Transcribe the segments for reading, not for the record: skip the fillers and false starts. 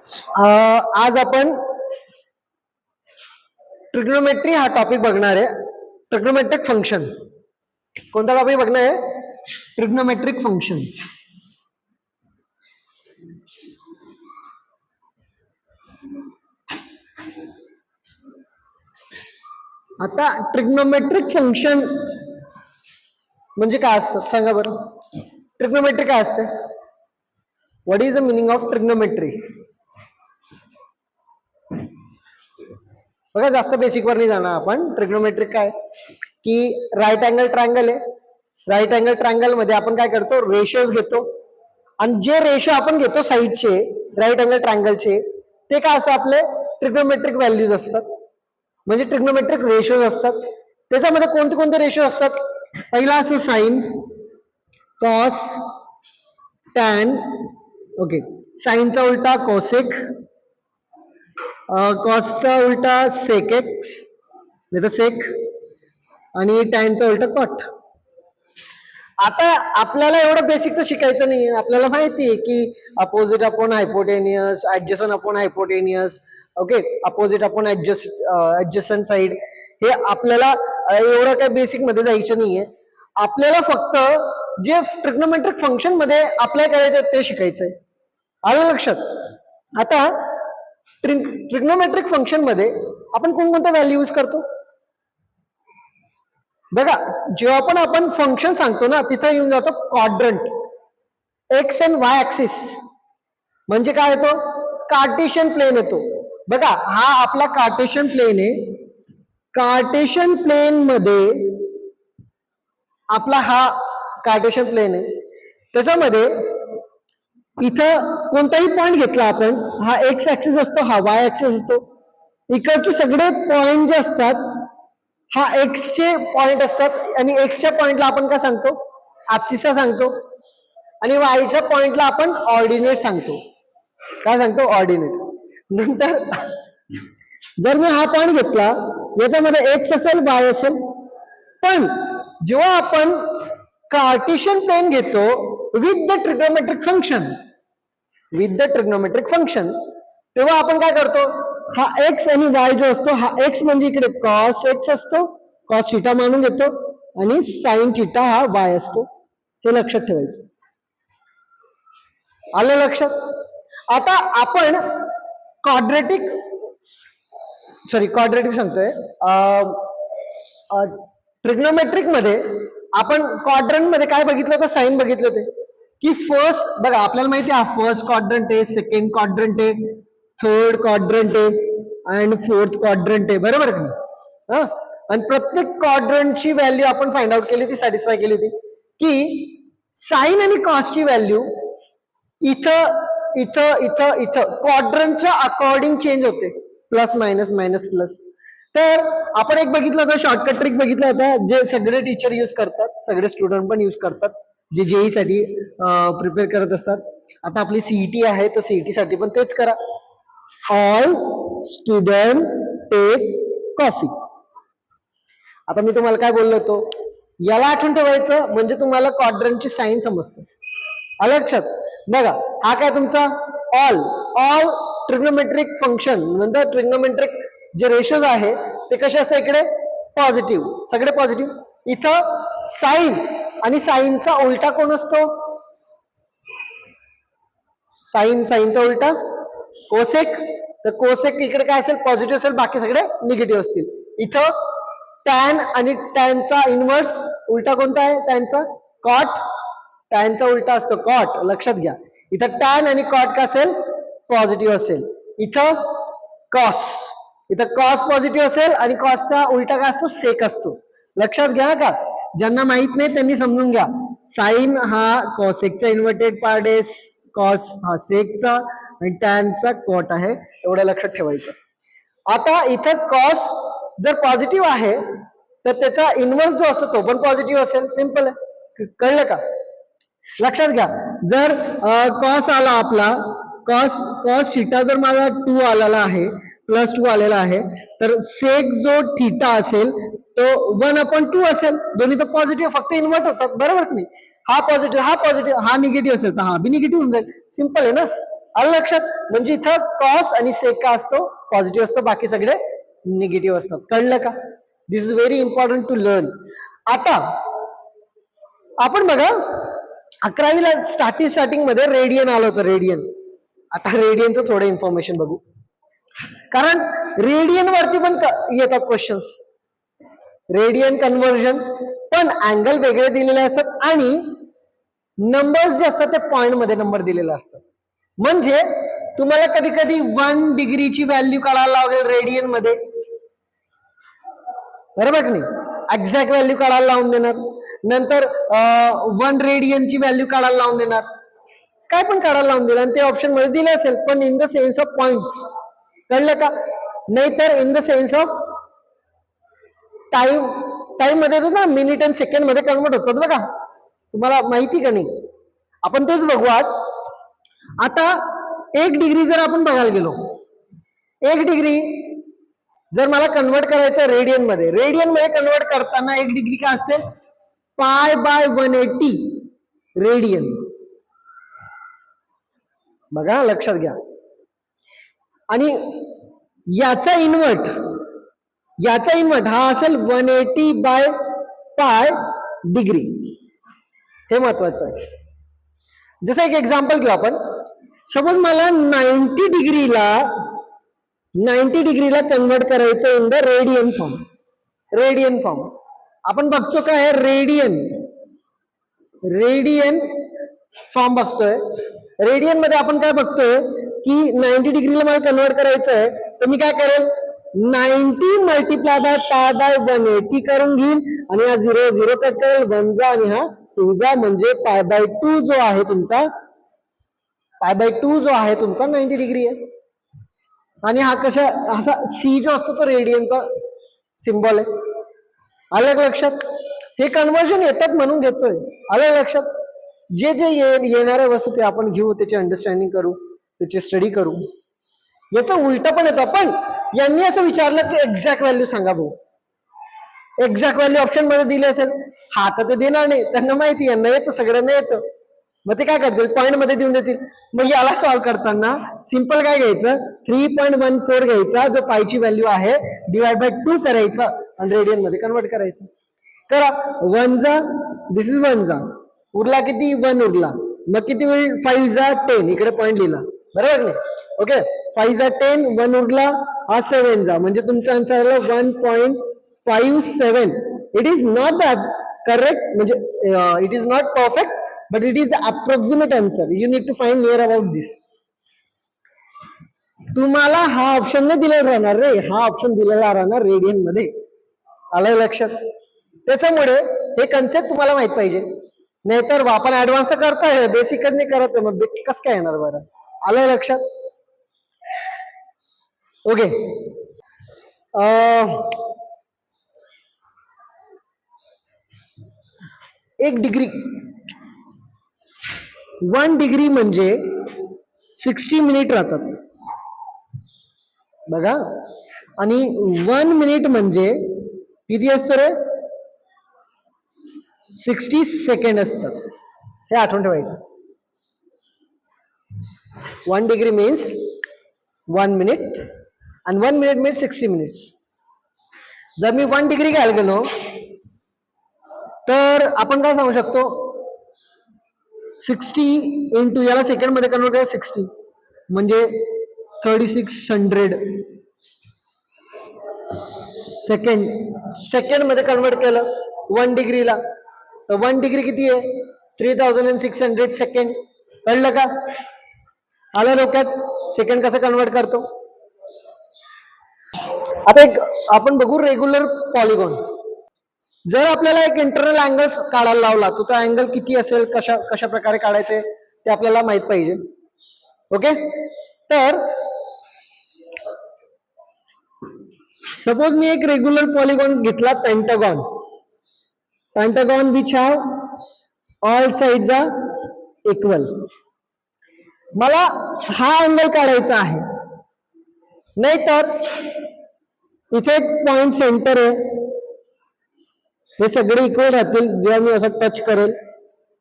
आज आपण ट्रिग्नोमेट्री हा टॉपिक बघणार आहे. Trigonometric function. कोणता टॉपिक बघणार आहे? Trigonometric function. आता ट्रिग्नोमेट्रिक फंक्शन म्हणजे काय असतं सांगा बरं. ट्रिग्नोमेट्री काय असते? What is the meaning of trigonometry? बघा, जास्त बेसिक वर नाही जाणार आपण. ट्रिग्नोमेट्रिक काय की राईट अँगल ट्रायंगल आहे. राईट अँगल ट्रायंगल मध्ये आपण काय करतो? रेशोज घेतो, आणि जे रेशो आपण घेतो साईडचे राईट अँगल ट्रायंगलचे ते काय असतात? आपले ट्रिग्नोमेट्रिक व्हॅल्यूज असतात, म्हणजे ट्रिग्नोमेट्रिक रेशोज असतात. त्याच्यामध्ये कोणते कोणते रेशो असतात? पहिला असतो साइन, कॉस, टॅन. ओके, साइनचा उलटा कॉसेक, कॉसचा उलटा सेक एक्स नाही तर सेक, आणि टॅनचा उलटा कॉट. आता आपल्याला एवढं बेसिक तर शिकायचं नाही. आपल्याला माहिती आहे की opposite upon hypotenuse, adjacent upon hypotenuse, okay, opposite upon adjacent side. हे आपल्याला एवढं काही बेसिक मध्ये जायचं नाहीये. आपल्याला फक्त जे ट्रिग्नोमेट्रिक फंक्शन मध्ये अप्लाय करायचं ते शिकायचंय. आलं लक्षात? आता ट्रिग्नोमेट्रिक फंक्शन मध्ये आपण कोणकोणत्या व्हॅल्यू यूज करतो? बघा, जेव्हा पण आपण फंक्शन सांगतो ना, तिथे येऊन जातो quadrant, x and Y axis. म्हणजे काय येतो? कार्टेशियन प्लेन येतो. बघा, हा आपला कार्टेशियन प्लेन आहे. कार्टेशियन प्लेन मध्ये आपला हा कार्टेशियन प्लेन आहे. त्याच्यामध्ये इथं कोणताही पॉइंट घेतला आपण, हा एक्स ऍक्सिस असतो, हा वाय ऍक्सिस असतो. इकडचे सगळे पॉइंट जे असतात हा एक्स चे पॉइंट असतात, आणि एक्सच्या पॉइंटला आपण काय सांगतो? ऍब्सिसा सांगतो. आणि वायच्या पॉइंटला आपण ऑर्डिनेट सांगतो. काय सांगतो? ऑर्डिनेट. नंतर जर मी हा पॉइंट घेतला, याच्यामध्ये एक्स असेल, वाय असेल, पण जेव्हा आपण कार्टेशियन प्लेन घेतो विथ द ट्रिग्नोमेट्रिक फंक्शन, तेव्हा आपण काय करतो? हा एक्स आणि वाय जो असतो, हा एक्स म्हणजे इकडे कॉस एक्स असतो, कॉस थिटा मानून घेतो, आणि साइन थिटा हा वाय असतो. हे लक्षात ठेवायचं. आलं लक्षात? आता आपण क्वाड्रेटिक सांगतोय. ट्रिग्नोमेट्रिक मध्ये आपण क्वाड्रंट मध्ये काय बघितलं होतं? साइन बघितलं होते की फर्स्ट, बघा आपल्याला माहिती आहे फर्स्ट क्वाड्रंट आहे, सेकंड क्वाड्रंट आहे, थर्ड क्वाड्रंट आहे, आणि फोर्थ क्वाड्रंट आहे. बरोबर की नाही? आणि प्रत्येक क्वाड्रंटची व्हॅल्यू आपण फाइंड आउट केली होती, सॅटिस्फाय केली होती की साइन आणि कॉसची व्हॅल्यू इथं इथं इथं इथं क्वाड्रंटच्या अकॉर्डिंग चेंज होते, प्लस मायनस मायनस प्लस. तर आपण एक बघितलं होतं, शॉर्टकट ट्रिक बघितलं होतं, जे सगळे टीचर यूज करतात, सगळे स्टुडंट पण यूज करतात, जे जेई साठी प्रिपेअर करत असतात. आता आपली सीईटी आहे, तर सीईटी साठी पण तेच करा. All student take coffee. आता मी तुम्हाला काय बोललो होतो? याला आठवण ठेवायचं म्हणजे तुम्हाला क्वाड्रंटची साइन समजते. आलं लक्षात? बघा, हा काय तुमचा ऑल ट्रिग्नोमेट्रिक फंक्शन म्हणजे ट्रिग्नोमेट्रिक जे रेशोज आहे ते कसे असतात? इकडे पॉझिटिव्ह, सगळे पॉझिटिव्ह. इथं साइन, आणि साइनचा उलटा कोण असतो? साइनचा उलटा कोसेक. तर कोसेक इकडे काय असेल? पॉझिटिव्ह असेल, बाकी सगळे निगेटिव्ह असतील. इथं टॅन, आणि टॅनचा इनवर्स उलटा कोणता आहे? टॅनचा कॉट. टॅनचा उलटा असतो कॉट, लक्षात घ्या. इथं टॅन आणि कॉट का असेल? पॉझिटिव्ह असेल. इथं कॉस पॉझिटिव्ह असेल, आणि कॉसचा उलटा काय असतो? सेक असतो. लक्षात घ्या का? ज्यांना माहित नाही त्यांनी समजून घ्या. साइन हा कॉसेकचा इन्व्हर्टेड पार्ट आहे, कॉस हा सेकचा, आणि टॅनचा कॉट आहे. एवढं लक्षात ठेवायचं. आता इथं कॉस जर पॉझिटिव्ह आहे तर त्याचा इन्व्हर्स जो असतो तो पण पॉझिटिव्ह असेल. सिंपल आहे. कळलं का? लक्षात घ्या, जर कॉस आला आपला, कॉस थिटा जर माझा 2 आलेला आहे, +2 आलेला आहे, तर सेक जो थिटा असेल तो 1/2 असेल. दोन्ही तर पॉझिटिव्ह, फक्त इन्व्हर्ट होतात. बरोबर की नाही? हा पॉझिटिव्ह, हा निगेटिव्ह असेल तर हा बी निगेटिव्ह होऊन जाईल. सिंपल आहे ना? आलं लक्षात? म्हणजे इथं कॉस आणि सेक का असतो, पॉझिटिव्ह असतो, बाकी सगळे निगेटिव्ह असतात. कळलं का? This is very important to learn. आता आपण बघा 11वीला स्टार्टिंग मध्ये रेडियन आलं होतं, रेडियन. आता रेडियनचं थोडं इन्फॉर्मेशन बघू, कारण रेडियन वरती पण येतात क्वेश्चन्स. रेडियन कन्व्हर्जन पण अँगल वेगळे दिलेले असतात आणि नंबर्स जे असतात ते पॉइंट मध्ये नंबर दिलेले असतात. म्हणजे तुम्हाला कधी कधी 1 डिग्रीची व्हॅल्यू काढायला लागेल रेडियन मध्ये, बरोबर की नाही? एक्झॅक्ट व्हॅल्यू काढायला लावून देणार, नंतर 1 रेडियनची व्हॅल्यू काढायला लावून देणार, काय पण काढायला लावून देणार, आणि ते ऑप्शन मध्ये दिले असेल, पण in the sense of points. कळलं का? नाहीतर in the sense of time मध्ये ना, मिनिट आणि सेकंड मध्ये कन्वर्ट होतात बघा. तुम्हाला माहिती का नाही? आपण तेच बघू आज. आता 1 डिग्री जर आपण बघायला गेलो, 1 डिग्री जर मला कन्वर्ट करायचं रेडियन मध्ये कन्वर्ट करताना 1 डिग्री काय असते? Pi by 180 radian. बघा लक्षात घ्या. आणि याचा इन्व्हर्ट हा असेल 180 बाय पाय डिग्री. हे महत्वाचं आहे. जसं एक एक्झाम्पल घेऊ आपण. सपोज मला 90 डिग्रीला कन्वर्ट करायचं इन द रेडियन फॉर्म. आपण बघतो काय रेडियन फॉर्म बघतोय. रेडियन मध्ये आपण काय बघतोय की 90 डिग्रीला मला कन्वर्ट करायचं आहे, तर मी काय करेल, 90 मल्टिप्लाय बाय पाय बाय 180 करून घेईल, आणि हा 0 0 कट करेल, 1 जा आणि हा 2 जा, म्हणजे पाय बाय 2 जो आहे तुमचा 90 डिग्री आहे. आणि हा असा सी जो असतो तो रेडियनचा सिम्बॉल आहे. आलं लक्षात? हे कन्वर्जन येतात म्हणून घेतोय. आलं लक्षात? जे येणाऱ्या वस्तू ते आपण घेऊ, त्याची अंडरस्टँडिंग करू, त्याची स्टडी करू. याचं उलट पण येतं. पण यांनी असं विचारलं की एक्झॅक्ट व्हॅल्यू सांगा भाऊ. एक्झॅक्ट व्हॅल्यू ऑप्शन मध्ये दिली असेल, हा तर ते देणार नाही, त्यांना माहिती, यांना येतं, सगळ्यांना येतं. मग ते काय करतील, पॉईंट मध्ये देऊन देतील. मग याला सॉल्व्ह करताना सिंपल काय घ्यायचं, 3.14 घ्यायचा, जो पायची व्हॅल्यू आहे, डिवाइड बाय 2 करायचा आणि रेडियन मध्ये कन्वर्ट करायचं. करा 1 जा, दिस इज 1 जा, उरला किती, 1 उरला. मग किती होईल, 5 जा 10, इकडे पॉईंट लिहिला, बरोबर नाही? ओके, 5 जा 10, 1 उरला, हा 7 जा, म्हणजे तुमचा आन्सर आला 1.57. इट इज नॉट करेक्ट, म्हणजे it is not perfect, but it is the approximate answer. You need to find near about this. तुम्हाला हा ऑप्शन नाही दिलेला राहणार रे, हा ऑप्शन दिलेला राहणार रेडियन मध्ये. आलं लक्षात? त्याच्यामुळे हे कन्सेप्ट तुम्हाला माहित पाहिजे. नाहीतर आपण ऍडव्हान्स तर करतोय, बेसिकच नाही करत, मग कसं काय येणार बरं? आलं लक्षात? ओके. 1 डिग्री, 1 डिग्री म्हणजे 60 मिनिट राहतात बघा. आणि 1 मिनिट म्हणजे किती असतं रे, 60 सेकंड असतात. हे आठवण ठेवायचं. 1 डिग्री मीन्स 1 मिनिट, आणि 1 मिनिट मीन्स 60 मिनिट्स. जर मी 1 डिग्री घ्यायला गेलो तर आपण काय सांगू शकतो, 60 इंटू, याला सेकंड मध्ये कन्वर्ट करा, 60 म्हणजे 3600 सेकंड मध्ये कन्वर्ट केलं 1 डिग्रीला, तर 1 डिग्री किती आहे, 3600 सेकंड. कळलं का? आलं डोक्यात? सेकंड कसं कन्वर्ट करतो. आता एक आपण बघू रेग्युलर पॉलिगॉन. जर आपल्याला एक इंटरनल अँगल काढायला लावला, तर तो अँगल किती असेल, कशा प्रकारे काढायचे ते आपल्याला माहित पाहिजे. ओके. तर सपोज मी एक रेग्युलर पॉलिगॉन घेतला, pentagon which have all sides are equal. मला हा अँगल काढायचा आहे. नाहीतर इथे एक पॉइंट सेंटर आहे, हे सगळे इक्वल राहतील जेव्हा मी असं टच करेल,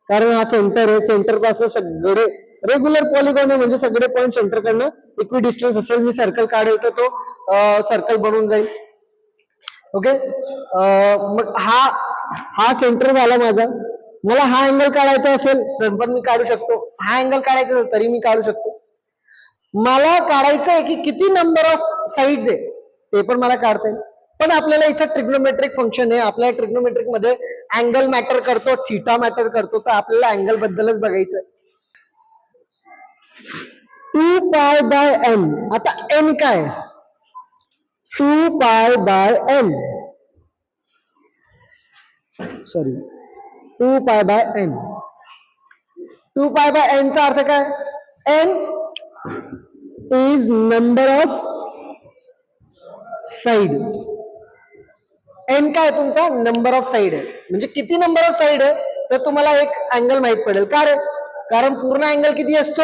कारण हा सेंटर आहे, सेंटर पासून सगळे रेग्युलर पॉलिगॉन आहे म्हणजे सगळे पॉईंट सेंटर कडनं इक्वी डिस्टन्स असेल. मी सर्कल काढतो तो सर्कल बनून जाईल. ओके, मग हा सेंटर झाला माझा. मला हा अँगल काढायचा असेल तर पण मी काढू शकतो. हा अँगल काढायचा असेल तरी मी काढू शकतो. मला काढायचं आहे की किती नंबर ऑफ साइड्स आहे ते पण मला काढता येईल. पण आपल्याला इथं ट्रिग्नोमेट्रिक फंक्शन आहे. आपल्याला ट्रिग्नोमेट्रिक मध्ये अँगल मॅटर करतो, थिटा मॅटर करतो. तर आपल्याला अँगल बद्दलच बघायचं. 2 पाय बाय एन. आता एन काय? 2 pi bye N, sorry 2 pi bye N. 2 pi bye N चा अर्थ काय? N is number of side. N काय तुमचा? नंबर ऑफ साइड आहे. म्हणजे किती नंबर ऑफ साइड आहे तर तुम्हाला एक अँगल माहित पडेल. का रे? कारण पूर्ण अँगल किती असतो?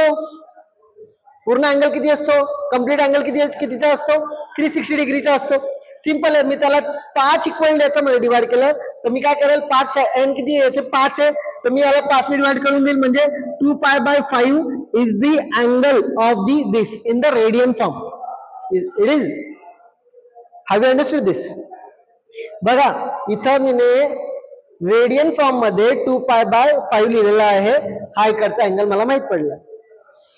पूर्ण अँगल किती असतो? कम्प्लीट अँगल कितीचा असतो? 360 डिग्रीचा असतो. सिंपल आहे. मी त्याला 5 इक्वल याच्यामध्ये डिवाइड केलं तर मी काय करेल? 5 एन किती याचे 5 आहे तर मी याला 5 ने डिवाइड करून देईल. म्हणजे 2 pi by 5 is the angle of this in the radian form. It is. Have you understood this? बघा इथं मी रेडियन फॉर्म मध्ये 2 पाय बाय 5 लिहिलेला आहे. हा इकडचा अँगल मला माहित पडला.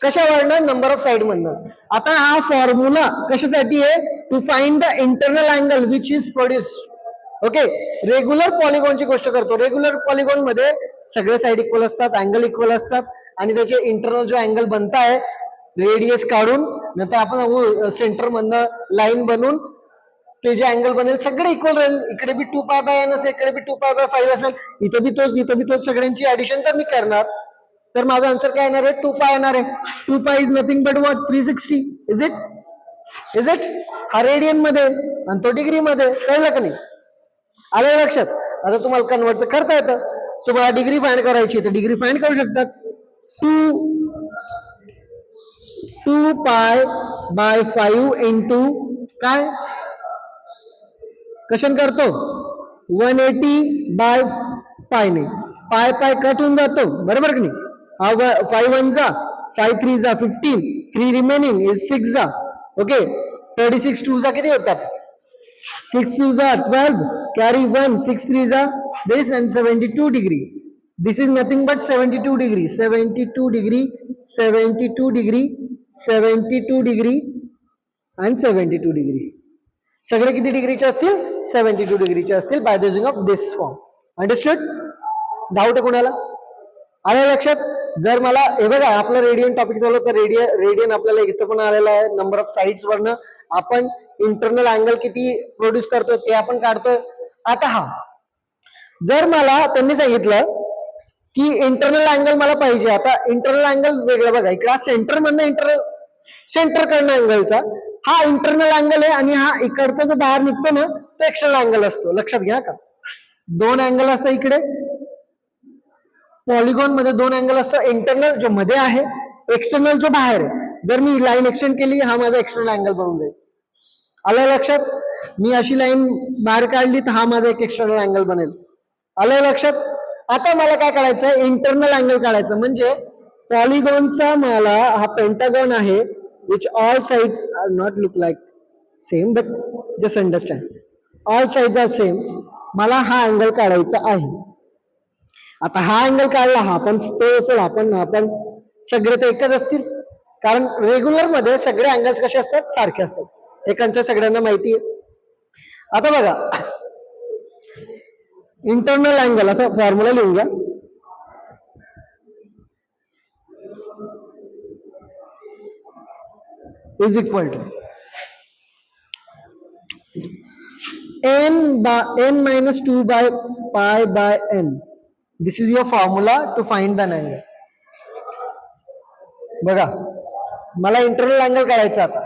कशावरनं? नंबर ऑफ साइड मधनं. आता हा फॉर्म्युला कशासाठी आहे? To find the internal angle which is produce. Okay, regular पॉलिगॉनची गोष्ट करतो. रेग्युलर पॉलिगॉन मध्ये सगळे साइड इक्वल असतात, अँगल इक्वल असतात आणि त्याचे इंटरनल जो अँगल बनताय रेडियस काढून नंतर आपण सेंटर मधनं लाईन बनवून ते जे अँगल बनेल सगळे इक्वल राहील. इकडे बी 2 पाय बाय एन असेल, इकडे बी 2 पाय बाय 5 असेल, इथे बी तोच सगळ्यांची ऍडिशन तर मी करणार. तर माझा आन्सर काय येणार आहे? 2 पाय येणार आहे. 2 पाय is nothing but what? 360. Is it? Is it? हा रेडियन मध्ये आणि तो डिग्री मध्ये. कळलं का नाही? आलं लक्षात? आता तुम्हाला कन्वर्ट तर करता येतं. तुम्हाला डिग्री फाइंड करायची तर डिग्री फाइंड करू शकतात. 2 पाय बाय 5 इंटू काय कशन करतो? 180 बाय पाय ने. पाय पाय कट होऊन जातो, बरोबर की नाही? 5 1 जा, 5 3 जा 15, 3 रिमेनिंग इज 6 जा. ओके, 36 2 जा किती होतात? 6 2 जा 12, कॅरी 1, 6 3 जा this and 72 degree. This is nothing but 72 degree, 72 degree, 72 degree, 72 degree and 72 degree. सगळे किती डिग्रीचे असतील? 72 डिग्रीचे असतील by the using of this form. Understood? Doubt आहे कोणाला? आलं लक्षात? जर मला हे बघा आपलं रेडियन टॉपिक झालं तर रेडियन आपल्याला इथं पण आलेलं आहे. नंबर ऑफ साइड्स वरनं आपण इंटरनल अँगल किती प्रोड्यूस करतो ते आपण काढतोय. आता हा जर मला त्यांनी सांगितलं की इंटरनल अँगल मला पाहिजे. आता इंटरनल अँगल वेगळं बघा. इकडे सेंटर मधनं सेंटर कडनं अँगलचा हा इंटरनल अँगल आहे आणि हा इकडचा जो बाहेर निघतो ना तो एक्सटर्नल अँगल असतो. लक्षात घ्या का? 2 अँगल असतात इकडे. पॉलिगॉन मध्ये 2 अँगल असतो. इंटरनल जो मध्ये आहे, एक्सटर्नल जो बाहेर आहे. जर मी लाईन एक्सटेंड केली हा माझा एक्सटर्नल अँगल बनून जाईल. आलं लक्षात? मी अशी लाईन बाहेर काढली तर हा माझा एक एक्सटर्नल अँगल बनेल. आलं लक्षात? आता मला काय काढायचं आहे? इंटरनल अँगल काढायचं. म्हणजे पॉलिगॉनचा मला हा पेंटागॉन आहे which all sides are not look like same but just understand all sides are same. मला हा अँगल काढायचा आहे. आता हा अँगल काढला, हा पण तो असेल, आपण सगळे ते एकच असतील. कारण रेग्युलर मध्ये सगळे अँगल्स कसे असतात? सारखे असतात. हे कन्सेप्ट सगळ्यांना माहिती आहे. आता बघा इंटरनल अँगल असा फॉर्म्युला लिहून घ्या. is equal to n minus 2 by pi by n. This is your formula to find the angle. बघा मला इंटरनल अँगल काढायचा. आता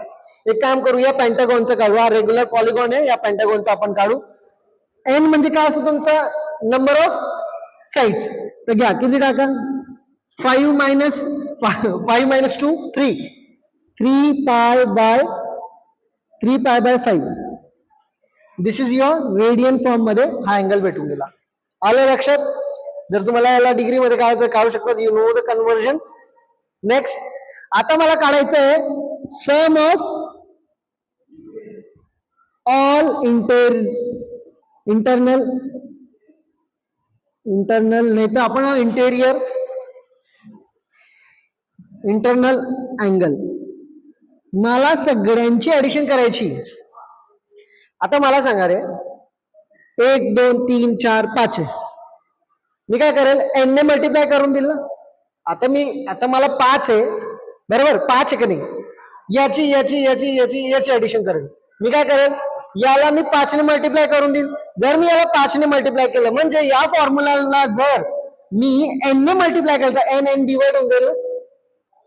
एक काम करू, या पेंटागॉनचा काढू. हा रेग्युलर पॉलिगॉन आहे, या पेंटागॉनचा आपण काढू. एन म्हणजे काय असतो तुमचा? Number of sides. तर घ्या किती टाका? 5 minus 2 3 pi by 5. This is your radian form मध्ये हा अँगल भेटून गेला. आलं लक्षात? जर तुम्हाला याला डिग्री मध्ये काय तर काढू शकतात. You know the conversion. Next आता मला काढायचं आहे सम ऑफ ऑल इंटरनल नाही तर आपण इंटरनल अँगल मला सगळ्यांची ऍडिशन करायची. आता मला सांगा रे 1 2 3 4 5 मी काय करेल एन ने मल्टिप्लाय करून दिल ना. आता मला 5 आहे बरोबर 5 आहे का नाही याची याची याची याची याची ऍडिशन करेल. मी काय करेल याला मी 5 ने मल्टिप्लाय करून देईल. जर मी याला 5 ने मल्टिप्लाय केलं म्हणजे या फॉर्म्युलाला जर मी एन ने मल्टिप्लाय केलं तर एन डिवाइड होऊन जाईल.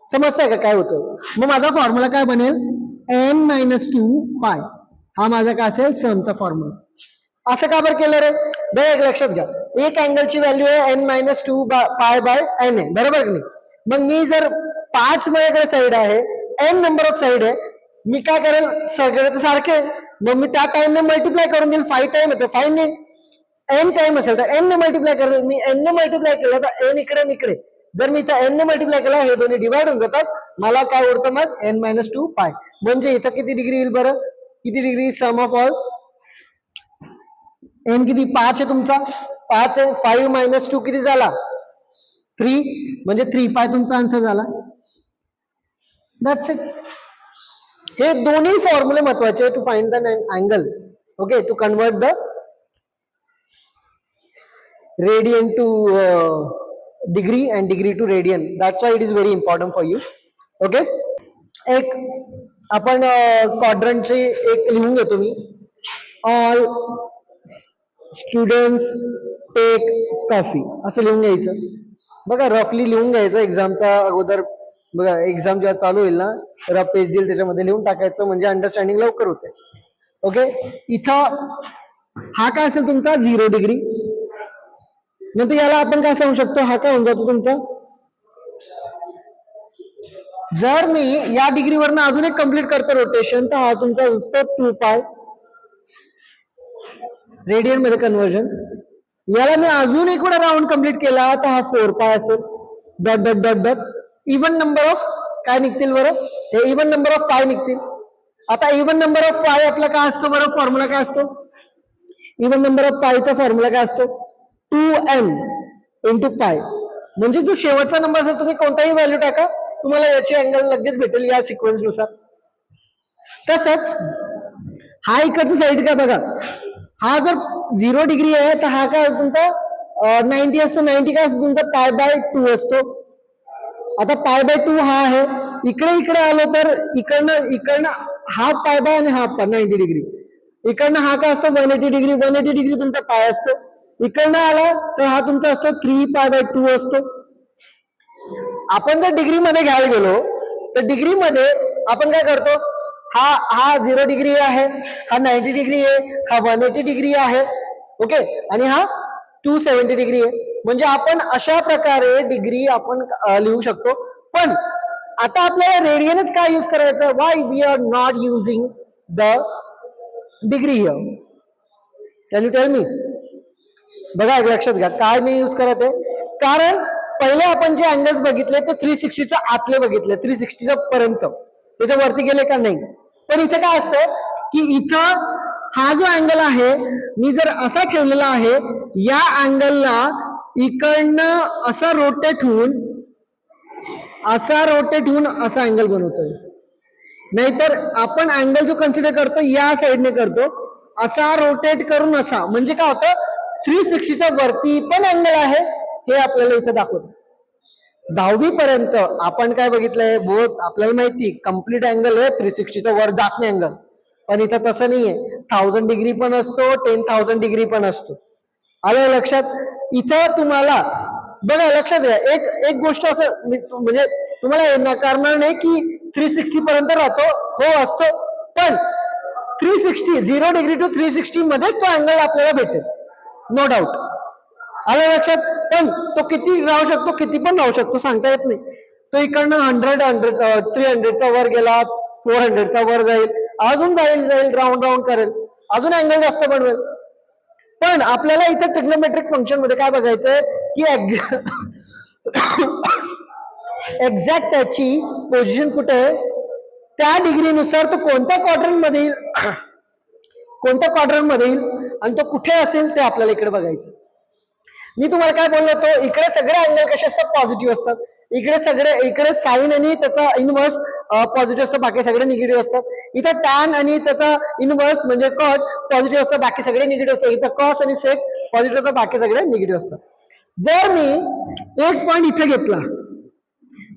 समजतंय का काय होतं. मग माझा फॉर्म्युला काय बनेल n-2 हा माझा काय असेल समचा फॉर्म्युला. असं का बरं केलं रे बरं एक लक्षात घ्या एक अँगलची व्हॅल्यू आहे n-2 पाय बाय एन आहे बरोबर की नाही. मग मी जर 5 माझ्याकडे साईड आहे n नंबर ऑफ साईड आहे मी काय करेल सगळे तर सारखे मग मी त्या टाइमने मल्टिप्लाय करून देईल 5 टाइम येतो 5 ने n टाइम असेल तर n ने मल्टिप्लाय करेल. मी n ने मल्टिप्लाय केलं तर n इकडे इकडे जर मी इथं n ने मल्टिप्लाय केला हे दोन्ही डिवाइड होऊन जातात. मला काय उरतं मग n-2 म्हणजे इथं किती डिग्री येईल बरं किती degree sum of all n किती 5 आहे तुमचा 5 आहे 5 - 2 किती झाला 3 म्हणजे 3 तुमचा आन्सर झाला. That's it. हे दोन्ही फॉर्म्युले महत्वाचे to find the angle okay to convert the radian to degree and degree to radian. That's why it is very important for you. Okay एक आपण क्वाड्रंटचे एक लिहून घेतो मी ऑल स्टुडंट्स टेक कॉफी असं लिहून घ्यायचं. बघा रफली लिहून घ्यायचं एक्झामचा अगोदर. बघा एक्झाम जेव्हा चालू होईल ना रफ पेज देईल त्याच्यामध्ये लिहून टाकायचं म्हणजे अंडरस्टँडिंग लवकर होते. ओके इथं हा काय असेल तुमचा 0 डिग्री नंतर याला आपण काय सांगू शकतो हा काय होऊन जातो तुमचा जर मी या डिग्रीवरनं अजून एक कंप्लीट करतो रोटेशन तर हा तुमचा असतो 2 रेडियन मध्ये कन्वर्जन. याला मी अजून एक वेळा राऊंड कंप्लीट केला तर हा 4 असेल dot dot dot dot even number of काय निघतील बरं हे इव्हन नंबर ऑफ पाय निघतील. आता इव्हन नंबर ऑफ पाय आपला काय असतो बरं फॉर्म्युला काय असतो इव्हन नंबर ऑफ पायचा फॉर्म्युला काय असतो 2m इंटू पाय म्हणजे जो शेवटचा नंबर असेल तुम्ही कोणताही व्हॅल्यू टाका तुम्हाला याची अँगल लगेच भेटेल या सिक्वेन्स नुसार. तसंच हा इकडचा साईड काय बघा हा जर 0 डिग्री आहे तर हा काय तुमचा 90 असतो 90 काय असतो तुमचा π/2 असतो. आता π/2 हा आहे इकडे आलो तर इकडनं हाफ π आणि हाफ 90 डिग्री इकडनं हा काय असतो 180 डिग्री तुमचा पाय असतो. इकडनं आला तर हा तुमचा असतो 3π/2 असतो. आपण जर डिग्री मध्ये घ्यायला गेलो तर डिग्री मध्ये आपण काय करतो हा 0 डिग्री आहे हा 90 डिग्री आहे हा 180 डिग्री आहे ओके आणि हा 270 डिग्री आहे. म्हणजे आपण अशा प्रकारे डिग्री आपण लिहू शकतो. पण आता आपल्याला रेडियनच काय यूज करायचं why we are not using the degree here can you tell me. बघा लक्षात घ्या काय नाही यूज करत आहे कारण पहिले आपण जे अँगल्स बघितले ते 360च्या आतले बघितले 360च्या पर्यंत त्याच्या वरती गेले का नाही. पण इथे काय असतं की इथं हा जो अँगल आहे मी जर असा ठेवलेला आहे या अँगलला इकडनं असा रोटेट होऊन असा अँगल बनवतोय. नाहीतर आपण अँगल जो कन्सिडर करतो या साईडने करतो असा रोटेट करून असा म्हणजे काय होतं 360च्या वरती पण अँगल आहे हे आपल्याला इथं दाखवतं. 10वी पर्यंत आपण काय बघितलंय बोथ आपल्याला माहिती कम्प्लीट अँगल आहे 360च्या वर जात नाही अँगल. पण इथं तसं नाहीये 1000 डिग्री पण असतो 10,000 डिग्री पण असतो. आलं लक्षात. इथं तुम्हाला बघा लक्षात घ्या एक गोष्ट असं म्हणजे तुम्हाला नाकारणार नाही की 360 पर्यंत राहतो हो असतो पण 360 0 डिग्री टू 360 मध्येच तो अँगल आपल्याला भेटेल नो डाऊट. आलं लक्षात. पण तो किती राहू शकतो किती पण राहू शकतो सांगता येत नाही. तो इकडनं 300चा वर गेला 400चा वर जाईल अजून जाईल राऊंड करेल अजून अँगल जास्त बनवेल. पण आपल्याला इथं ट्रिग्नोमेट्रिक फंक्शन मध्ये काय बघायचंय की एक्झॅक्ट त्याची पोझिशन कुठे आहे त्या डिग्रीनुसार तो कोणत्या क्वाड्रंट मध्ये येईल कोणत्या क्वाड्रंट मध्ये येईल आणि तो कुठे असेल ते आपल्याला इकडे बघायचं. मी तुम्हाला काय बोललो होतो, इकडे सगळे अँगल कसे असतात, पॉझिटिव्ह असतात. इकडे साइन आणि त्याचा इनवर्स पॉझिटिव्ह असतो, बाकी सगळे निगेटिव्ह असतात. इथं टॅन आणि त्याचा इनवर्स म्हणजे कॉट पॉझिटिव्ह असतं, बाकी सगळे निगेटिव्ह असतात. इथं कॉस आणि सेक पॉझिटिव्ह असतात, बाकी सगळे निगेटिव्ह असतात. जर मी एक पॉइंट इथे घेतला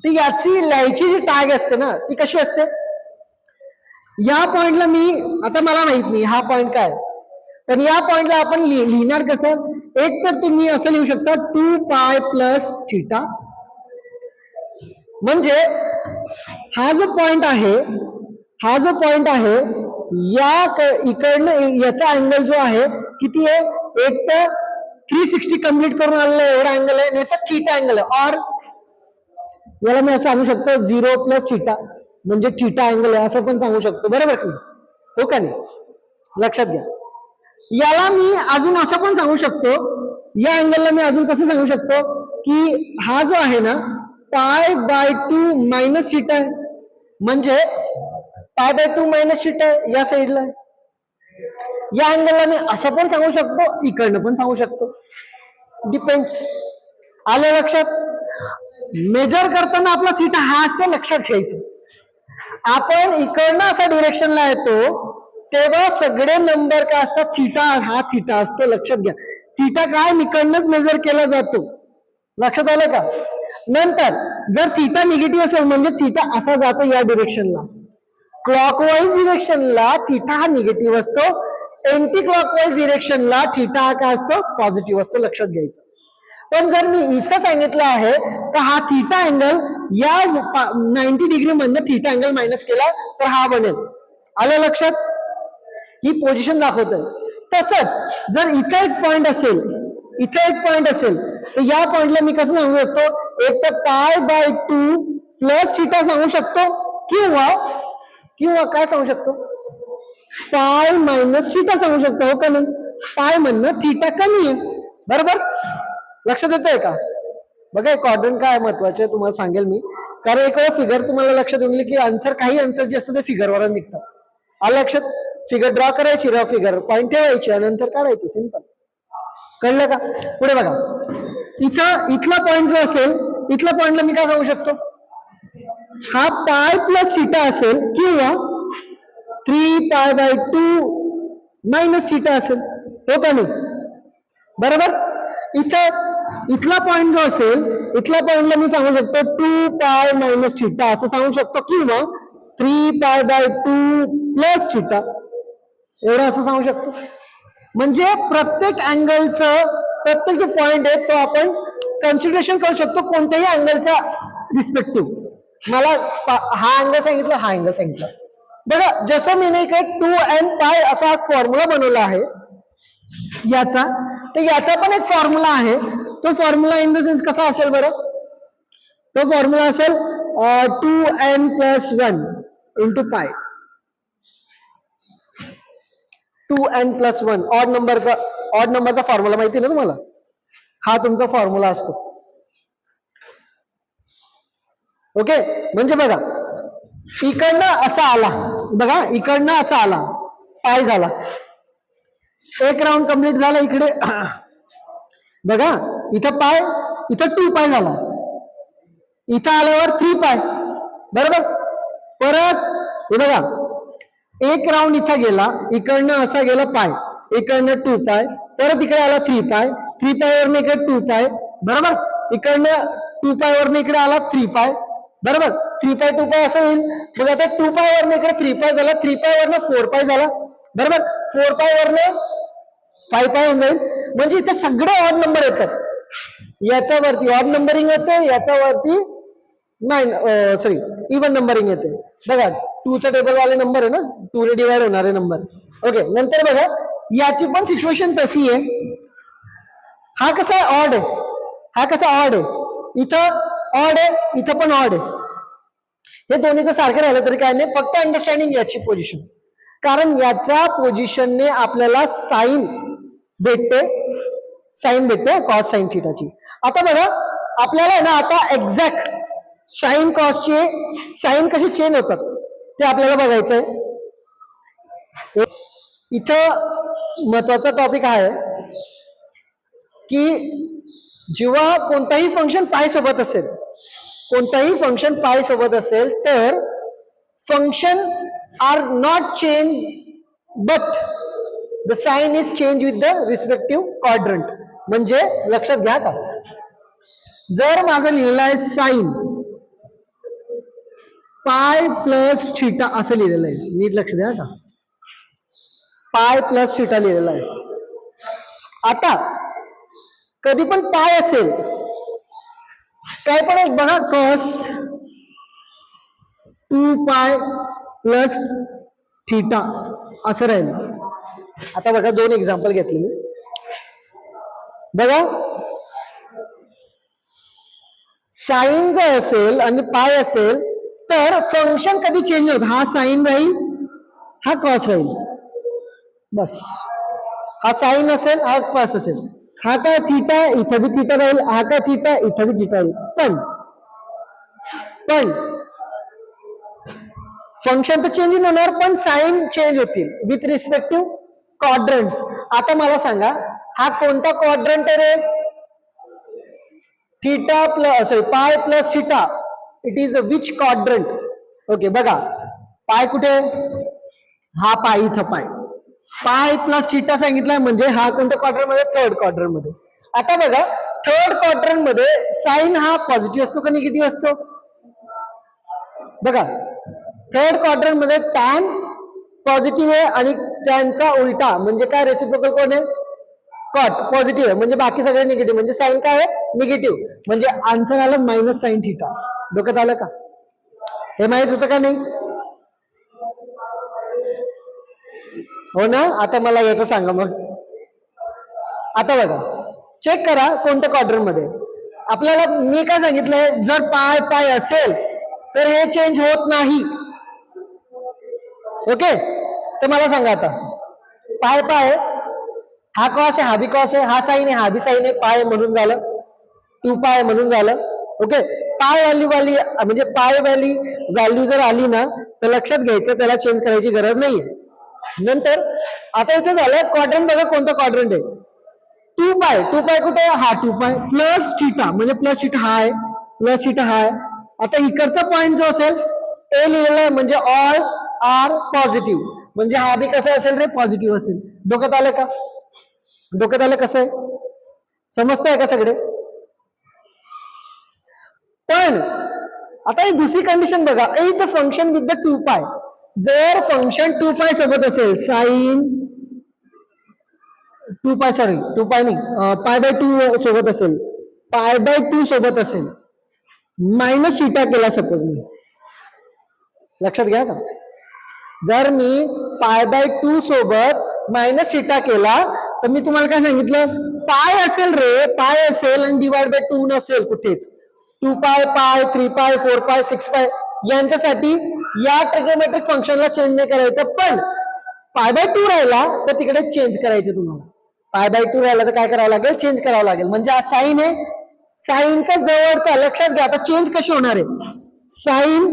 तर याची लिहायची जी टॅग असते ना ती कशी असते, या पॉइंटला मी आता मला माहित नाही हा पॉइंट काय, तर या पॉइंटला आपण लिहिणार कसं, एक तर तुम्ही असं लिहू शकता 2π प्लस थिटा, म्हणजे हा जो पॉइंट आहे या इकडनं याचा अँगल जो आहे किती आहे, एक तर 360 कम्प्लीट करून आलेला एवढा अँगल आहे, नाही तर थिटा अँगल आहे. और याला मी असं सांगू शकतो 0 प्लस थिटा म्हणजे थिटा अँगल आहे असं पण सांगू शकतो, बरोबर की हो का नाही, लक्षात घ्या. याला मी अजून असं पण सांगू शकतो, या अँगलला मी अजून कसं सांगू शकतो की हा जो आहे ना π/2 मायनस थिटा आहे, म्हणजे π/2 मायनस थिटा आहे या साईडला. या अँगलला मी असं पण सांगू शकतो, इकडनं पण सांगू शकतो, डिपेंड्स. आलं लक्षात. मेजर करताना आपला थिटा हा असतो, लक्षात घ्यायचं. आपण इकडनं असा डिरेक्शनला येतो तेव्हा सगळे नंबर काय असतात, थिटा हा थिटा असतो, लक्षात घ्या. थिटा काय इकडनंच मेजर केला जातो, लक्षात आलं का. नंतर जर थिटा निगेटिव्ह असेल म्हणजे थिटा असा जातो या डिरेक्शनला, क्लॉकवाईज डिरेक्शनला थिटा हा निगेटिव्ह असतो, एंटी क्लॉकवाईज डिरेक्शनला थिटा हा काय असतो, पॉझिटिव्ह असतो, लक्षात घ्यायचं. पण जर मी इथं सांगितलं आहे तर हा थिटा अँगल या 90 डिग्री मधनं थिटा अँगल मायनस केला तर हा बनेल. आलं लक्षात. ही पोझिशन दाखवतोय. तसंच जर इथे एक पॉइंट असेल तर या पॉइंटला मी कसं सांगू शकतो, एक तर π/2 प्लस थिटा सांगू शकतो किंवा काय सांगू शकतो, π मायनस थिटा सांगू शकतो, हो का नाही. पाय म्हणणं थिटा कमी आहे, बरोबर. लक्षात येतंय का. बघा क्वाड्रंट काय महत्वाचे तुम्हाला सांगेल मी, कारण एक वेळा फिगर तुम्हाला लक्षात येईल की काही आन्सर जे असतं ते फिगरवर निघतात. आलं लक्षात. फिगर ड्रॉ करायची, रफ फिगर पॉइंट ठेवायची आणि आन्सर काढायचं, सिंपल. कळलं का. पुढे बघा, इथला पॉइंट जो असेल, इथल्या पॉइंटला मी काय सांगू शकतो, हा π प्लस थिटा असेल किंवा 3π/2 मायनस थिटा असेल, हो का नाही, बरोबर. इथला पॉइंट जो असेल, इथल्या पॉइंटला मी सांगू शकतो 2π मायनस थिटा असं सांगू शकतो किंवा 3π/2 प्लस थिटा एवढं असं सांगू शकतो. म्हणजे प्रत्येक अँगलचं प्रत्येक जो पॉइंट आहे तो आपण कन्सिडरेशन करू शकतो कोणत्याही अँगलचा रिस्पेक्टिव्ह. मला हा अँगल सांगितला, हा अँगल सांगितला. बघा जसं मी नाही काय 2nπ असा एक फॉर्म्युला बनवला आहे याचा, तर याचा पण एक फॉर्म्युला आहे. तो फॉर्म्युला इन द सेन्स कसा असेल बरं, तो फॉर्म्युला असेल 2n+1 into pi. 2n+1 odd नंबरचा फॉर्म्युला माहिती ना तुम्हाला, हा तुमचा फॉर्म्युला असतो. ओके. म्हणजे बघा इकडनं असा आला पाय झाला, एक राऊंड कंप्लीट झाला इकडे. बघा इथं पाय, इथं 2π झाला, इथं आल्यावर 3π, बरोबर. परत हे बघा एक राऊंड इथं गेला, इकडनं असा गेला पाय, इकडनं 2π, परत इकडे आला 3π, 3π वरनं इकडे 2π, बरोबर. इकडनं 2π वरनं इकडे आला 3π, बरोबर. 3π 2π असं होईल. मग आता 2π वरनं इकडे 3π झाला, 3π वरनं 4π झाला, बरोबर. 4π वरनं 5π होऊन जाईल. म्हणजे इथे सगळे ऑड नंबर येतात, याच्यावरती ऑड नंबरिंग येते, याच्यावरती इवन नंबरिंग येते. बघा 2चा टेबल वाले नंबर आहे ना, 2 ने डिवाइड होणारे नंबर. ओके. नंतर बघा याची पण सिच्युएशन तशी आहे. हा कसा ऑड आहे, इथं ऑड आहे, इथं पण ऑड आहे. हे दोन्ही तर सारखे राहिलं तरी काय नाही, फक्त अंडरस्टँडिंग याची पोझिशन, कारण याच्या पोझिशनने आपल्याला साईन भेटते कॉस साइन थिटाची. आता बघा आपल्याला ना आता साईन कॉसचे साईन कसे चेंज होतात ते आपल्याला बघायचंय. इथं महत्वाचा टॉपिक आहे की जेव्हा कोणताही फंक्शन पाय सोबत असेल, कोणताही फंक्शन पाय सोबत असेल तर function are not change but the sign is change with the respective quadrant. म्हणजे लक्षात घ्या का, जर माझं लिहिलेलं आहे साइन पाय प्लस थिटा असं लिहिलेलं आहे, नीट लक्ष द्या का, पाय प्लस थिटा लिहिलेला आहे. आता कधी पण पाय असेल, काय पण बघा कॉस 2 पाय प्लस थिटा असं राहील. आता बघा दोन एक्झाम्पल घेतले मी. बघा साइन जर असेल आणि पाय असेल तर फंक्शन कधी चेंज होत, हा साइन राहील हा कॉस राहील, बस. हा साइन असेल हा कॉस असेल, हा काय थिटा इथं बी थिटा राहील, हा काय थिटा इथं बी थिटा राहील. पण फंक्शन तर चेंज होणार पण साइन चेंज होतील विथ रिस्पेक्टिव्ह क्वाड्रंट्स. आता मला सांगा हा कोणता क्वाड्रंट आहे रे? थिटा प्लस सॉरी पाय plus theta, it is a which quadrant? Okay बघा पाय कुठे, हा पाय इथं पाय, पाय प्लस थिटा सांगितलाय म्हणजे हा कोणत्या क्वाड्रंट मध्ये, थर्ड क्वाड्रंट मध्ये. आता बघा थर्ड क्वाड्रंट मध्ये साइन हा पॉझिटिव्ह असतो का निगेटिव्ह असतो? बघा थर्ड क्वाड्रंट मध्ये टॅन पॉझिटिव्ह आहे आणि टॅनचा उलटा म्हणजे काय रेसिप्रोकल कोण आहे? कॉट पॉझिटिव्ह आहे, म्हणजे बाकी सगळे निगेटिव्ह, म्हणजे साइन काय आहे निगेटिव्ह, म्हणजे आन्सर आलं मायनस साइन थिटा. डोक्यात आलं का? हे माहित होतं का नाही? हो ना. आता मला याचं सांगा मग. आता बघा चेक करा कोणत्या क्वाड्रंट मध्ये. आपल्याला मी काय सांगितलंय, जर पाय पाय असेल तर हे चेंज होत नाही. ओके तर मला सांगा आता पाय पाय, हा कॉस आहे हा बी कॉस आहे, हा साइन आहे हा बी साइन आहे, पाय म्हणून झालं 2 पाय म्हणून झालं. ओके पाय व्हॅल्यू म्हणजे पाय व्हॅल्यू जर आली ना तर लक्षात घ्यायचं त्याला चेंज करायची गरज नाहीये. नंतर आता इथे झालं क्वाड्रंट, बघा कोणता क्वाड्रंट आहे? 2 पाय. 2 पाय कुठे आहे? हा 2 पाय प्लस थिटा, म्हणजे प्लस थिटा हा आहे प्लस थिटा हा आहे. आता इकडचा पॉइंट जो असेल ए लिहिलेला आहे म्हणजे ऑल आर पॉझिटिव्ह, म्हणजे हा बी कसा असेल रे? पॉझिटिव्ह असेल. डोक्यात आलं का? डोक्यात आलं कसं आहे? समजतंय का सगळे? पण आता ही दुसरी कंडिशन बघा, is the function with the 2 पाय. जर फंक्शन 2 पाय सोबत असेल, साइन 2 पाय सॉरी 2 पाय नाही पाय बाय 2 सोबत असेल, पाय बाय 2 सोबत असेल, मायनस थिटा केला सपोज मी, लक्षात घ्या का, जर मी पाय बाय 2 सोबत मायनस थिटा केला तर मी तुम्हाला काय सांगितलं, पाय असेल रे, पाय असेल आणि डिवाइड बाय 2 नसेल कुठेच. 2 पाय पाय 3 पाय 4 पाय 6 पाय यांच्यासाठी या ट्रिग्नोमेट्रिक फंक्शनला चेंज नाही करायचं, पण पाय बाय 2 राहिला तर तिकडे चेंज करायचं तुम्हाला. पाय बाय 2 राहिला तर काय करावं लागेल? चेंज करावं लागेल. म्हणजे हा साइन आहे, साइनचा जवळचा, लक्षात घ्या आता चेंज कशी होणार आहे, साइन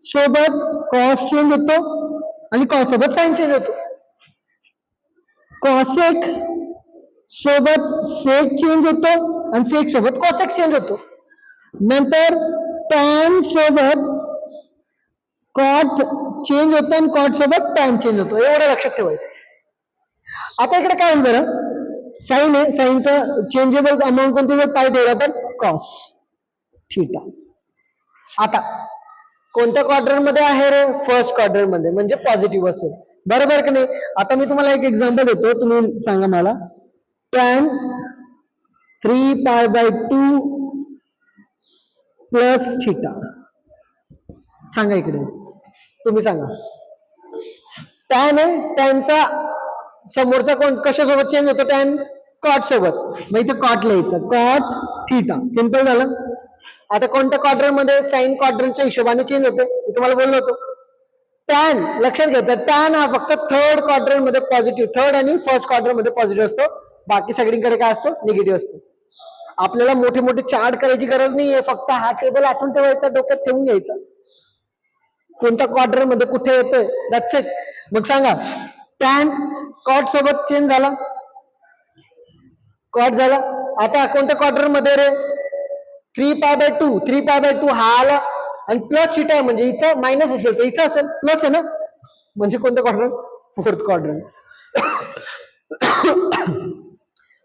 सोबत कॉस चेंज होतो आणि कॉस सोबत साइन चेंज होतो, कॉसेक सोबत सेक चेंज होतो आणि सेक सोबत कॉसेक चेंज होतो. नंतर टॅन सोबत कॉट चेंज होतो आणि कॉट सोबत टॅन चेंज होतो. एवढं लक्षात ठेवायचं. आता इकडे काय होईल बरं, साइन आहे, साइनचा चेंजेबल अमाऊंट कोणती जर पाय ठेवला तर कॉस थिटा. आता कोणत्या क्वाड्रंट मध्ये आहे रे? फर्स्ट क्वाड्रंट मध्ये, म्हणजे पॉझिटिव्ह असेल, बरोबर की नाही? आता मी तुम्हाला एक एक्झाम्पल देतो, तुम्ही सांगा मला. Tan 3 pi by 2 plus theta, सांगा इकडे तुम्ही सांगा. टॅन आहे, टॅनचा समोरचा कोण कशासोबत चेंज होतो? टॅन कॉट सोबत, मग इथे कॉट लिहायचं, कॉट थिटा, सिंपल झालं. आता कोणत्या क्वाड्रंट मध्ये? साइन क्वाड्रंटच्या हिशोबाने चेंज होते, मी तुम्हाला बोललो होतो. टॅन लक्षात घ्यायचं, टॅन हा फक्त थर्ड क्वाड्रंट मध्ये पॉझिटिव्ह, थर्ड आणि फर्स्ट क्वाड्रंट मध्ये पॉझिटिव्ह असतो, बाकी सगळीकडे काय असतो? निगेटिव्ह असतो. आपल्याला मोठे मोठे चार्ट करायची गरज नाहीये, फक्त हा टेबल आठवून ठेवायचा, डोक्यात ठेवून घ्यायचा कोणत्या क्वाड्रंट मध्ये कुठे येतोय, दॅट्स इट. मग सांगा टॅन कॉट सोबत चेंज झाला, कॉट झाला. आता कोणत्या क्वाड्रंट मध्ये रे, 3π/2, 3π/2 हा आला आणि प्लस थिटा आहे म्हणजे इथं मायनस असेल तर इथं असेल प्लस आहे ना, म्हणजे कोणतं क्वाड्रंट, फोर्थ क्वाड्रंट.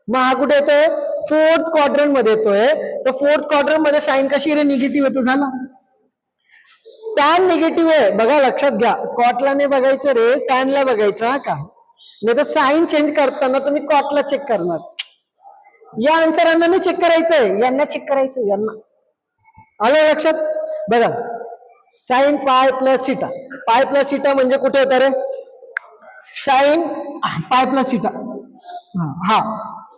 मग हा कुठे येतोय, फोर्थ क्वाड्रंट मध्ये येतोय. तर फोर्थ क्वाड्रंट मध्ये साईन कशी रे, निगेटिव्ह येतो झाला. टॅन निगेटिव्ह आहे बघा, लक्षात घ्या, कॉटला नाही बघायचं रे, टॅनला बघायचं हा का, नाही तर साईन चेंज करताना तुम्ही कॉटला चेक करणार. या आन्सरांना नाही चेक करायचंय, यांना चेक करायचंय, यांना. आलं लक्षात. बघा साईन पाय प्लस थिटा, पाय प्लस थिटा म्हणजे कुठे येतं रे, साईन पाय प्लस थिटा, हा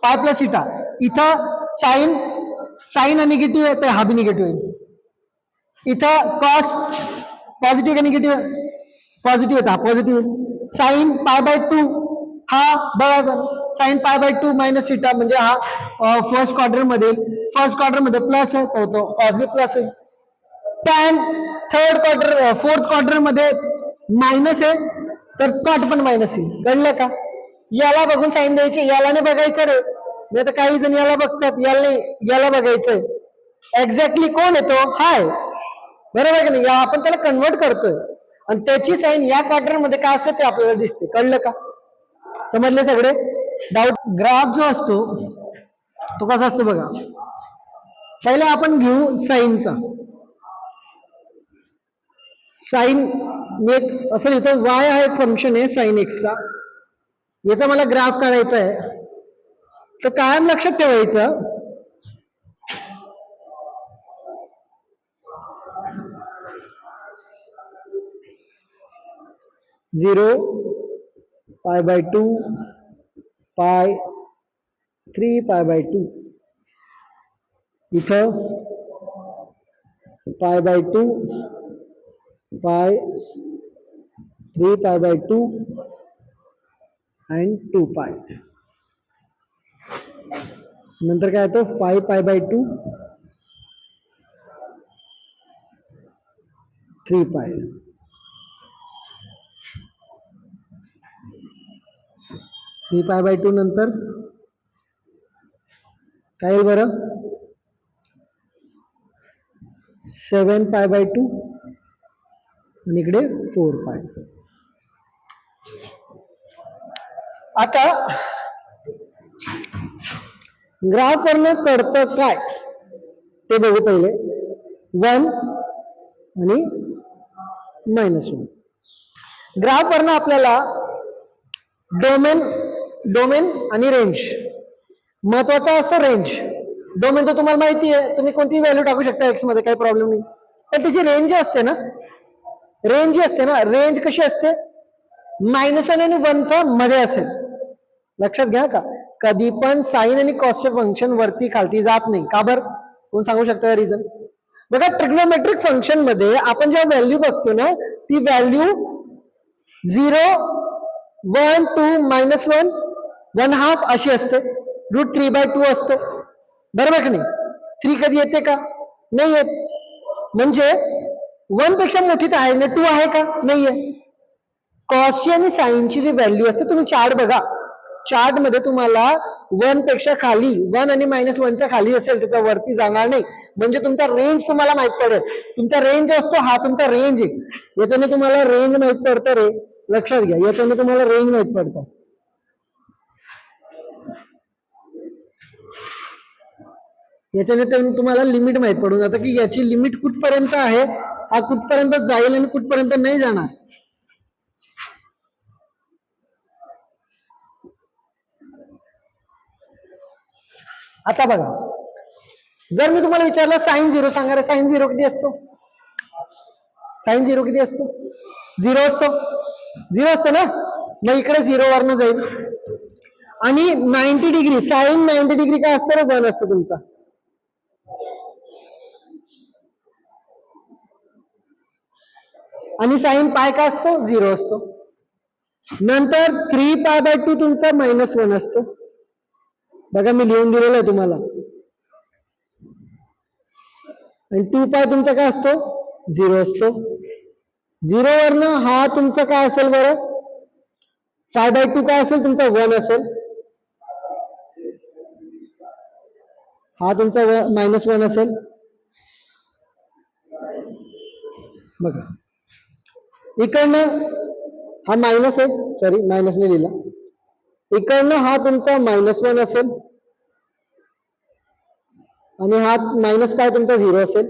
पाय प्लस थिटा. इथं साईन, साईन निगेटिव्ह आहे तर हा बी निगेटिव्ह आहे. इथं कॉस पॉझिटिव्ह का निगेटिव्ह, पॉझिटिव्ह येतं, हा पॉझिटिव्ह. साईन π/2 हा बघा, साईन π/2 मायनस थिटा म्हणजे हा फर्स्ट क्वाड्रंट मध्ये, फर्स्ट क्वाड्रंट मध्ये प्लस आहे तो कॉस बी प्लस आहे. Tan third quarter, fourth quarter मध्ये मायनस आहे तर कॉट पण मायनस आहे, कळलं का. याला बघून साईन द्यायची, याला नाही बघायचं रे, नाही तर काही जण याला बघतात, याला नाही, याला बघायचंय. एक्झॅक्टली कोण येतो, हाय, बरोबर की नाही, आपण त्याला कन्वर्ट करतोय आणि त्याची साईन या क्वार्टर मध्ये काय असते ते आपल्याला दिसते, कळलं का. समजले सगळे डाऊट. ग्राफ जो असतो तो कसा असतो बघा, पहिले आपण घेऊ साईनचा. साईन एक असं लिहितो, वाय हा एक फंक्शन आहे साईन एक्सचा, याचा मला ग्राफ काढायचा आहे. तर कायम लक्षात ठेवायचं, 0 π/2 पाय 3π/2, इथं π/2 पाय 3π/2 and 2π. नंतर काय येतो 5π/2 3π. 3π/2 नंतर काय येईल बरं, 7π/2 आणि इकडे 4π. आता ग्राफ वरनं कळतं काय ते बघू पहिले, 1 आणि -1. ग्राफ वरनं आपल्याला डोमेन, डोमेन आणि रेंज महत्वाचा असतो. रेंज, डोमेन तर तुम्हाला माहिती आहे, तुम्ही कोणतीही व्हॅल्यू टाकू शकता एक्स मध्ये, काही प्रॉब्लेम नाही. पण त्याची रेंज असते ना, रेंज जी असते ना, रेंज कशी असते, -1 आणि 1चा मध्ये असेल. लक्षात घ्या का, कधी पण साईन आणि कॉसचे फंक्शन वरती खालती जात नाही. का बरं, कोण सांगू शकता रिझन. बघा ट्रिग्नोमेट्रिक फंक्शन मध्ये आपण जेव्हा व्हॅल्यू बघतो ना, ती व्हॅल्यू 0, 1, 2, -1, 1/2 अशी असते. √3/2 असतो, बरोबर की नाही. 3 कधी येते का, नाही येत. म्हणजे 1 पेक्षा मोठी तर आहे ना, 2 आहे का, नाहीये. कॉसची आणि साईनची जी व्हॅल्यू असते, तुम्ही चार्ट बघा, चार्ट मध्ये तुम्हाला 1 पेक्षा खाली, 1 आणि -1च्या खाली असेल, त्याच्या वरती जाणार नाही. म्हणजे तुमचा रेंज तुम्हाला माहित पडेल. तुमचा रेंज असतो, हा तुमचा रेंज आहे, याच्याने तुम्हाला रेंज माहित पडतं रे, लक्षात घ्या, याच्याने तुम्हाला रेंज माहित पडतं. याच्याने तुम्हाला लिमिट माहित पडून जातं की याची लिमिट कुठपर्यंत आहे, हा कुठपर्यंत जाईल आणि कुठपर्यंत नाही जाणार. आता बघा, जर मी तुम्हाला विचारलं साइन 0 सांगा रे, साइन 0 किती असतो, साइन 0 किती असतो, 0 असतो, 0 असतो ना. मग इकडे 0 वरनं जाईल. आणि 90 डिग्री, साइन 90 डिग्री काय असतो रे, 1 असतो तुमचा. आणि साइन पाय काय असतो, 0 असतो. नंतर 3π/2 तुमचा -1 असतो. बघा मी लिहून दिलेलं आहे तुम्हाला. आणि 2π तुमचा काय असतो 0 असतो. 0 वरनं हा तुमचा काय असेल बरं 5/2 काय असेल तुमचा 1 असेल. हा तुमचा -1 असेल. बघा इकडनं हा मायनस आहे सॉरी मायनसने लिहिला. इकडनं हा तुमचा -1 असेल आणि हा -π तुमचा 0 असेल.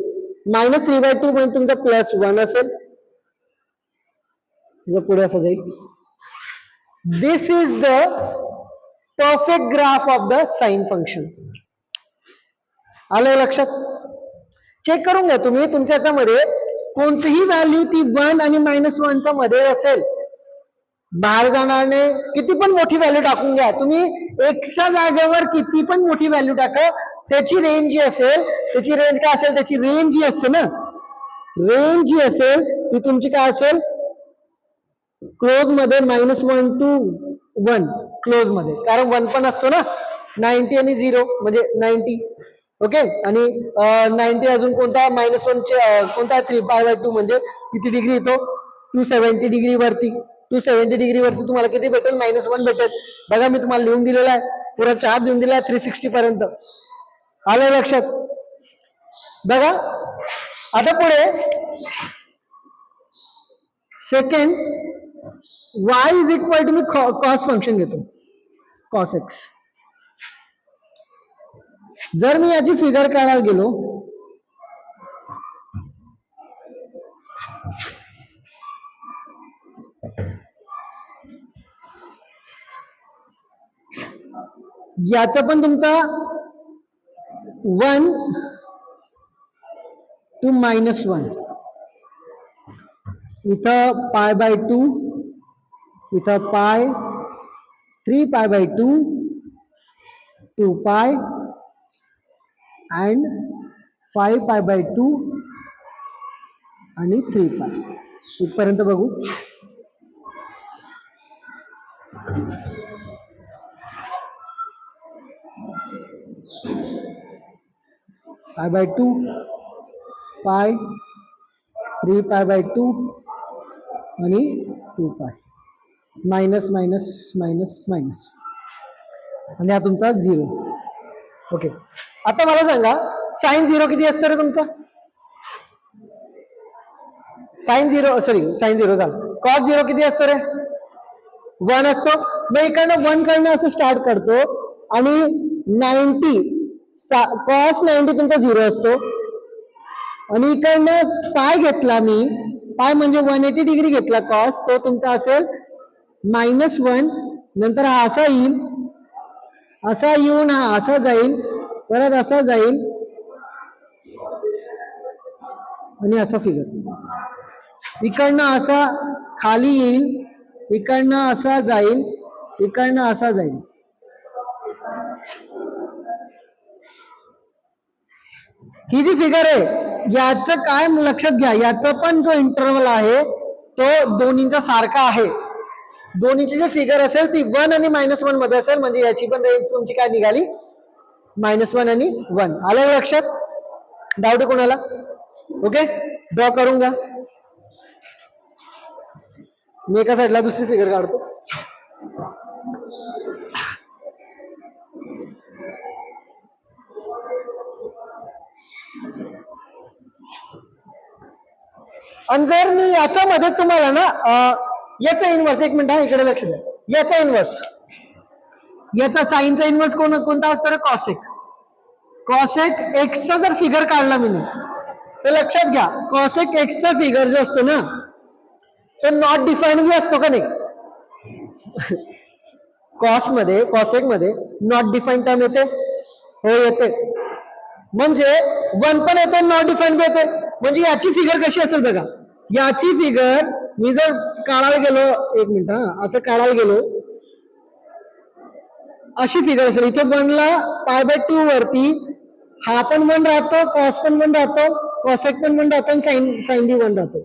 -3/2 म्हणजे तुमचा +1 असेल. पुढे असं जाईल. This is the perfect graph of the sine function. आलं लक्षात. चेक करून घ्या तुम्ही तुमच्या याच्यामध्ये कोणतीही व्हॅल्यू ती 1 आणि -1 च्या मध्ये असेल बाहेर जाणारने किती पण मोठी व्हॅल्यू टाकून घ्या तुम्ही. एक्सच्या जागेवर किती पण मोठी व्हॅल्यू टाका त्याची रेंज जी असेल त्याची रेंज काय असेल त्याची रेंज जी असते ना रेंज जी असेल ती तुमची काय असेल क्लोज मध्ये -1 to 1 क्लोज मध्ये. कारण 1 पण असतो ना 90 आणि 0 म्हणजे 90. ओके आणि 90 अजून कोणता -1 चे कोणता 3π/2 म्हणजे किती डिग्री येतो 270 डिग्री वरती. 270 डिग्री वरती तुम्हाला किती भेटेल -1 भेटेल. बघा मी तुम्हाला लिहून दिलेला आहे पुरा चार्ज देऊन दिला 360 पर्यंत. आलं लक्षात. बघा आता पुढे second y is equal to मी कॉस फंक्शन घेतो कॉस एक्स. जर मी याची फिगर काढायला गेलो याचा पण तुमचा 1 to -1 इथं π/2 इथं π 3π/2 2π and 5π/2 आणि 3π इथपर्यंत बघू. π/2 π 3π/2 आणि 2π मायनस मायनस मायनस मायनस आणि हा तुमचा 0. ओके आता मला सांगा साइन 0 किती असतं रे तुमचा साइन 0 झालं. कॉस 0 किती असतो रे 1 असतो. मग इकडनं 1 कडनं असं स्टार्ट करतो आणि 90 कॉस 90 तुमचा 0 असतो आणि इकडनं पाय घेतला मी पाय म्हणजे 180 डिग्री घेतला कॉस तो तुमचा असेल -1. नंतर हा असा येईल असा येऊन हा असा जाईल परत असा जाईल आणि असा फिगर इकडनं असा खाली येईल इकडनं असा जाईल इकडनं असा जाईल. ही जी फिगर आहे याचं काय लक्षात घ्या याचा पण जो इंटरवल आहे तो दोन्हीचा सारखा आहे. दोन्हीची जी फिगर असेल ती 1 आणि -1 मध्ये असेल म्हणजे याची पण रेंज तुमची काय निघाली -1 आणि 1. आलं लक्षात. डाऊट आहे कोणाला. ओके ड्रॉ करून घ्या. मी एका साईडला दुसरी फिगर काढतो. आणि जर मी याच्यामध्ये तुम्हाला ना याचा इन्व्हर्स एक मिनिट हा इकडे लक्ष द्या. याचा इन्व्हर्स याचा साइनचा इन्व्हर्स कोणता असतो रे कॉसेक. कॉसेक एक्सचा जर फिगर काढला मी तर लक्षात घ्या कॉसेक एक्सचा फिगर जो असतो ना तो नॉट डिफाईन बी असतो का नाही. कॉसेक मध्ये नॉट डिफाईन टर्म येते हो येते म्हणजे 1 पण येते नॉट डिफाईन बी येते. म्हणजे याची फिगर कशी असेल बघा याची फिगर मी जर काढायला गेलो एक मिनिट हा असं काढायला गेलो अशी फिगर असेल. इथे 1 ला π/2 वरती हा पण 1 राहतो कॉस पण 1 राहतो कॉसेक पण 1 राहतो आणि साइन बी 1 राहतो.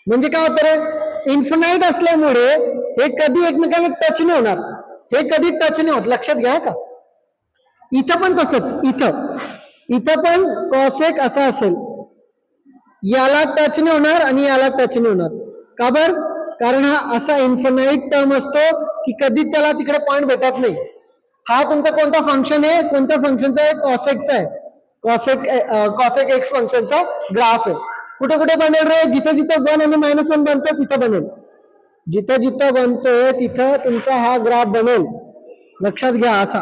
म्हणजे काय होतं रे इन्फिनाइट असल्यामुळे हे कधी एकमेकांना टच नाही होणार. हे कधी टच नाही होत लक्षात घ्या का. इथं पण तसंच, इथं पण कॉसेक असा असेल, याला टच नाही होणार आणि याला टच नाही होणार. का बर? कारण हा असा इन्फिनाइट टर्म असतो की कधी त्याला तिकडे पॉईंट भेटत नाही. हा तुमचा कोणता फंक्शन आहे? कोणत्या फंक्शनचा आहे? कॉसेकचा आहे. कॉसेक एक्स फंक्शनचा ग्राफ आहे. कुठे कुठे बनेल रे? जिथं जिथं 1 आणि -1 बनतो तिथं बनेल. जिथं जिथं बनतोय तिथं तुमचा हा ग्राफ बनेल. लक्षात घ्या. असा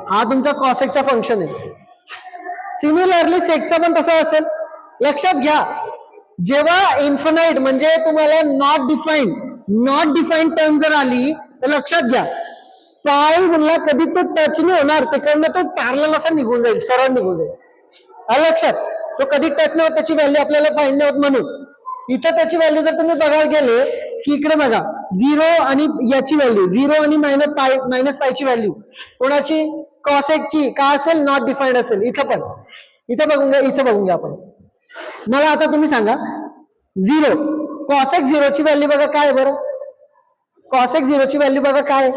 हा तुमचा कॉसेकचा फंक्शन आहे. सिमिलरली सेकचा पण तसा असेल. लक्षात घ्या, जेव्हा इन्फिनाइट म्हणजे तुम्हाला नॉट डिफाईन्ड टर्म जर आली तर लक्षात घ्या, पाय म्हणला कधी तो टच नाही होणार, तिकडनं तो पॅरलल असा निघून जाईल, सरळ निघून जाईल. आलं लक्षात? तो कधी टच नाही होत, त्याची व्हॅल्यू आपल्याला फाइंड नाही होत. म्हणून इथं त्याची व्हॅल्यू जर तुम्ही बघायला गेले की इकडे बघा, 0 आणि याची व्हॅल्यू 0 आणि मायनस पायची व्हॅल्यू कोणाची? कॉसेकची. का असेल? नॉट डिफाईन्ड असेल. इथं बघून घ्या आपण. मला आता तुम्ही सांगा, 0 कॉसेक 0ची व्हॅल्यू बघा काय बरं? कॉसेक 0ची व्हॅल्यू बघा काय?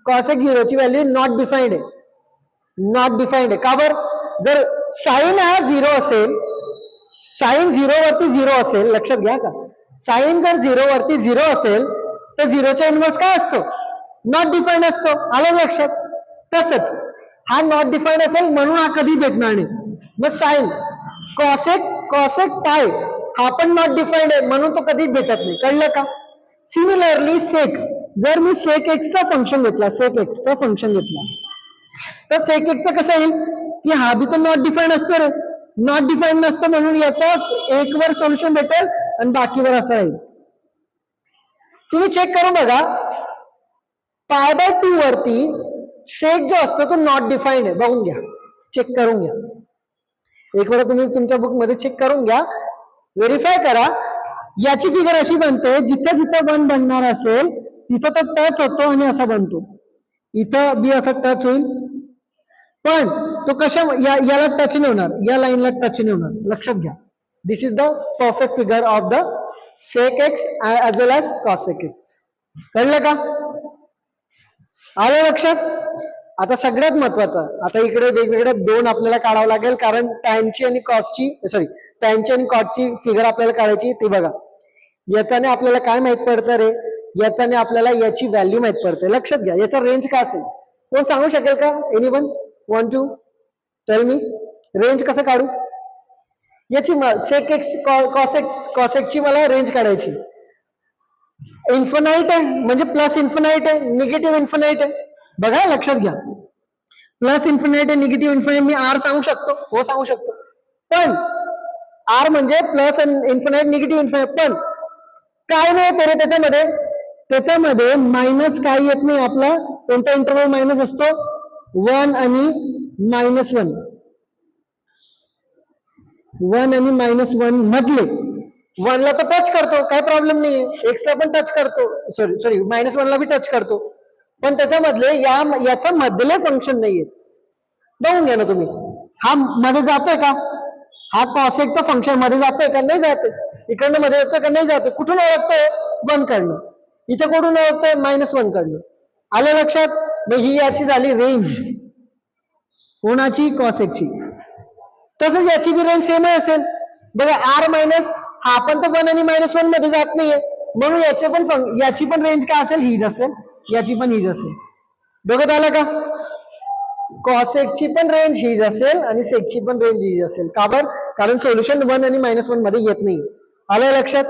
कॉसेक 0ची व्हॅल्यू नॉट डिफाईन्ड आहे. नॉट डिफाईन्ड आहे. का बरं? जर साईन हा 0 असेल, साईन 0 वरती 0 असेल, लक्षात घ्या का, साईन जर 0 वरती 0 असेल तर 0चा इन्व्हर्स काय असतो? नॉट डिफाईन्ड असतो. आलं लक्षात? तसंच हा नॉट डिफाईन्ड असेल म्हणून हा कधी भेटणार नाही. मग साईन कॉसेक पाय हा पण नॉट डिफाईन्ड आहे म्हणून तो कधीच भेटत नाही. कळलं का? सिमिलरली सेक, जर मी सेक एक्सचा फंक्शन घेतला, तर सेक एक्सचा कसं येईल की हा बी तर नॉट डिफाईन्ड असतो रे. नॉट डिफाईन्ड नसतो म्हणून याचा एक वर सोल्युशन भेटेल आणि बाकीवर असं राहील. तुम्ही चेक करून बघा, π/2 वरती सेक जो असतो तो नॉट डिफाईन्ड आहे. बघून घ्या, चेक करून घ्या. एक वेळा तुम्ही तुमच्या बुक मध्ये चेक करून घ्या, व्हेरीफाय करा. याची फिगर अशी बनते, जिथं जिथं 1 बनणार असेल तिथं तो टच होतो आणि असा बनतो. इथं बी असा टच होईल, पण तो कशा याला टच नाही होणार, या लाईनला टच नाही होणार. लक्षात घ्या. This is the perfect figure of the sec x as well as cosec x. कळलं का? आलं लक्षात? आता सगळ्यात महत्वाचं, आता इकडे वेगवेगळ्या 2 आपल्याला काढावं लागेल, कारण टॅनची आणि कॉटची फिगर आपल्याला काढायची. ते बघा, याच्याने आपल्याला काय माहित पडतं रे? याच्याने आपल्याला याची व्हॅल्यू माहित पडते. लक्षात घ्या, याचा रेंज काय असेल? कोण सांगू शकेल का? Anyone want to tell me range कसं काढू? याची सेक एक्स कॉसेकची मला रेंज काढायची. इन्फिनाइट आहे म्हणजे प्लस इन्फिनाइट आहे, निगेटिव्ह इन्फिनाइट आहे. बघा, लक्षात घ्या, प्लस इन्फिनाइट आहे, निगेटिव्ह इन्फिनाइट. मी आर सांगू शकतो, हो सांगू शकतो, पण आर म्हणजे प्लस इन्फिनाइट, निगेटिव्ह इन्फिनाइट. पण काय नाही तरी त्याच्यामध्ये मायनस काय येत नाही. आपला कोणता इंटरव्हल मायनस असतो? 1 आणि -1. 1 आणि -1 मधले 1 ला तो टच करतो, काय प्रॉब्लेम नाहीये. एक्स ला पण टच करतो, सॉरी -1 ला बी टच करतो, पण त्याच्यामधले याचा मधले फंक्शन नाहीये. बघून घ्या ना तुम्ही, हा मध्ये जातोय का? हा कॉसेकचा फंक्शन मध्ये जातोय का? नाही जाते. इकडनं मध्ये जातोय का? नाही जातोय. कुठून ओळखतोय? 1 कडनं. इथे कुठून ओळखतोय? -1 कडनं. आलं लक्षात? मग ही याची झाली रेंज, कोणाची? कॉसेकची. तसंच याची बी रेंज सेम असेल. बघा, आर मायनस हा पण तर 1 आणि -1 मध्ये जात नाहीये, म्हणून याची पण रेंज काय असेल? हीच असेल. याची पण हीच असेल. बघत आलं का? कॉसेकची पण रेंज हीच असेल आणि सेकची पण रेंज हीच असेल. का बरं? कारण सोल्युशन 1 आणि -1 मध्ये येत नाही. आलं लक्षात?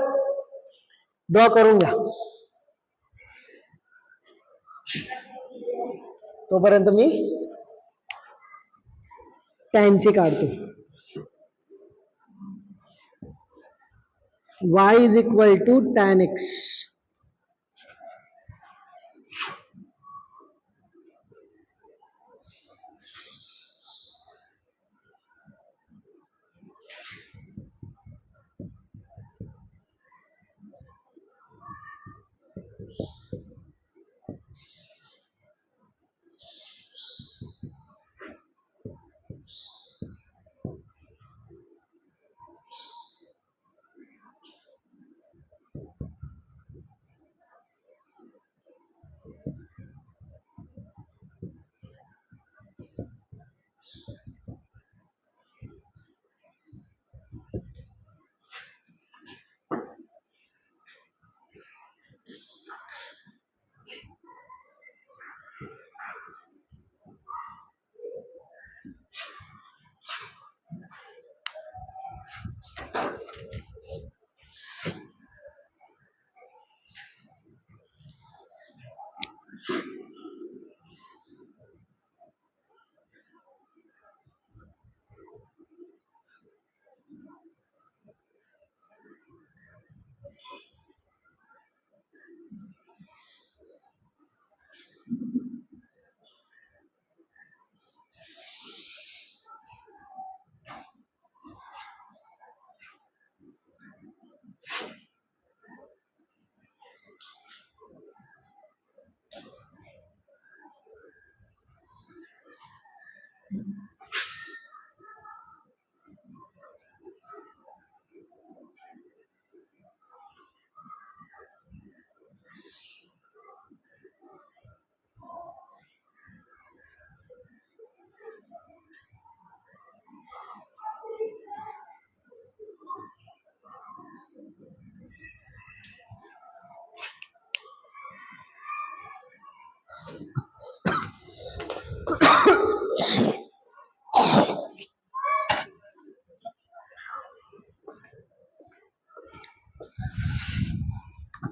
ड्रॉ करून घ्या. तोपर्यंत मी टॅनची काढतो. y is equal to tan x.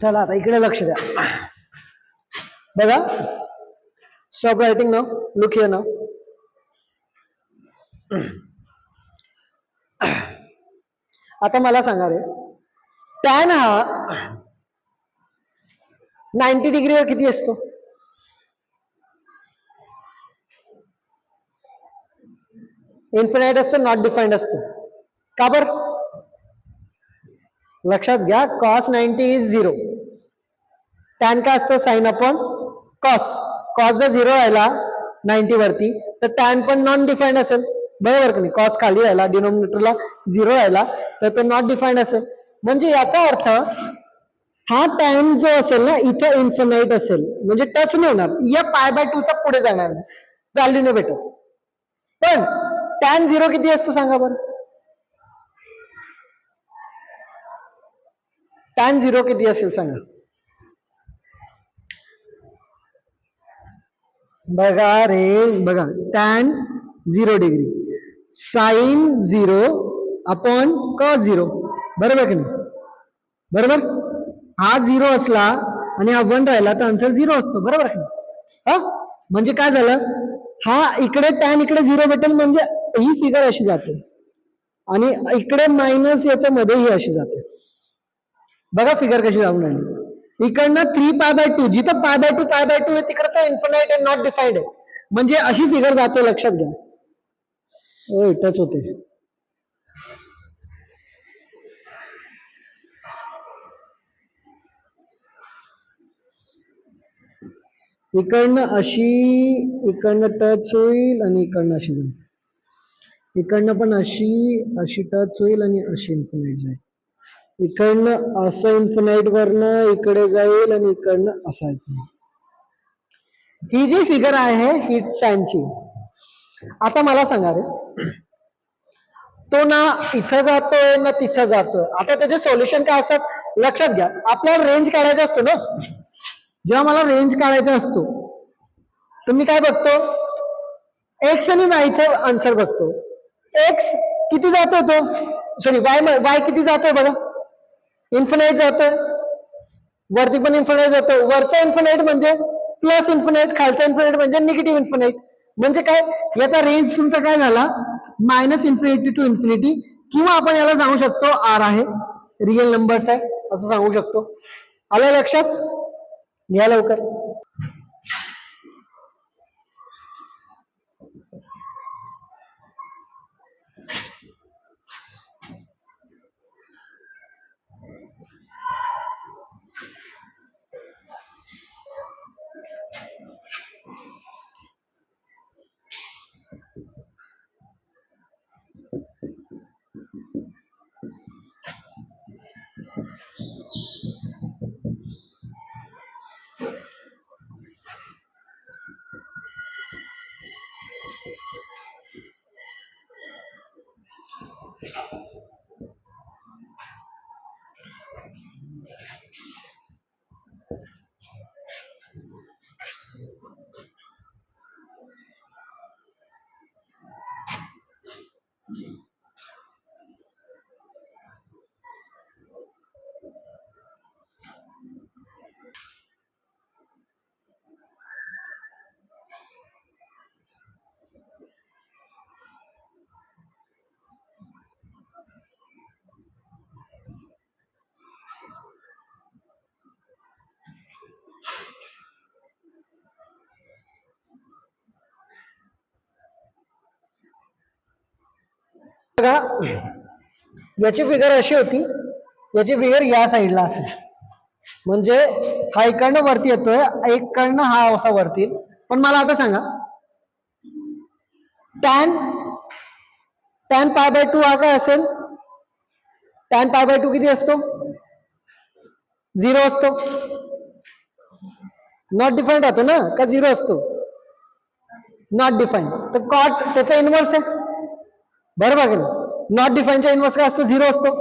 चला आता इकडे लक्ष द्या. बघा, stop writing now, look here now. आता मला सांगा रे, टॅन हा 90 डिग्रीवर किती असतो? इन्फिनाइट असतो, नॉट डिफाईन्ड असतो. का बर? लक्षात घ्या, कॉस 90 इज 0. टॅन काय असतो? Sine upon cos. कॉस जर 0 राहिला 90 वरती तर टॅन पण नॉन डिफाईन्ड असेल, बरोबर की नाही? कॉस खाली राहिला, डिनोमिनेटरला 0 राहिला तर तो नॉट डिफाईन्ड असेल. म्हणजे याचा अर्थ हा टॅन जो असेल ना, इथे इन्फिनाइट असेल, म्हणजे टच नाही होणार, या π/2 चा पुढे जाणार नाही, व्हॅल्यू नाही भेटत. पण टॅन 0 किती असतो सांगा बरं? टॅन 0 किती असेल सांगा? बघा रे, बघा, tan 0 degree sine 0 upon cos 0, बरोबर की नाही? बरोबर. हा 0 असला आणि हा 1 राहिला तर आन्सर 0 असतो, बरोबर की नाही? हा म्हणजे काय झालं, हा इकडे टॅन इकडे 0 भेटेल, म्हणजे ही फिगर अशी जाते आणि इकडे मायनस याच्या मध्ये ही अशी जाते. बघा फिगर कशी जाऊन राहिली. इकडनं 3π/2, जिथं π/2 आहे तिकडे तो इन्फिनाइट आहे, नॉट डिफाईन्ड आहे, म्हणजे अशी फिगर जातो. लक्षात घ्या. ओ टच होते. इकडनं अशी, इकडनं टच होईल आणि इकडनं अशी जाईल. इकडनं पण अशी अशी टच होईल आणि अशी इन्फिनाइट जाईल. इकडनं असं इन्फिनाइट वरनं इकडे जाईल आणि इकडनं असा इन्फिनाइट. ही जी फिगर आहे ही टॅनची. आता मला सांगा रे, तो ना इथं जातोय ना तिथं जातोय. आता त्याचे सोल्युशन काय असतात लक्षात घ्या. आपल्याला रेंज काढायचा असतो ना, जेव्हा मला रेंज काढायचा असतो तर मी काय बघतो, एक्स आणि वायचा आन्सर बघतो. एक्स किती जातो तो, सॉरी वाय किती जातोय बघा, इन्फिनाइट जातोय, वरती पण इन्फिनाइट जातो. वरचा इन्फिनाइट म्हणजे प्लस इन्फिनाइट, खालचा इन्फिनाइट म्हणजे निगेटिव्ह इन्फिनाइट. म्हणजे काय, याचा रेंज तुमचा काय झाला, -इन्फिनिटी टू इन्फिनिटी, किंवा आपण याला सांगू शकतो आर आहे, रिअल नंबर्स आहे असं सांगू शकतो. आलं लक्षात? घ्या लवकर. बघा, याची फिगर अशी होती, याची फिगर या साईडला असेल, म्हणजे हा इकडनं वरती येतोय, एक कडनं हा असा वरती. पण मला आता सांगा, टॅन टॅन पाय बाय 2 हा काय असेल? टॅन पाय बाय 2 किती असतो? 0 असतो. नॉट डिफाईन्ड राहतो ना, का 0 असतो? Not defined. तर कॉट त्याचा इन्व्हर्स आहे, बरोबर की नाही? नॉट डिफाईनचा इन्व्हर्स काय असतो? 0 असतो.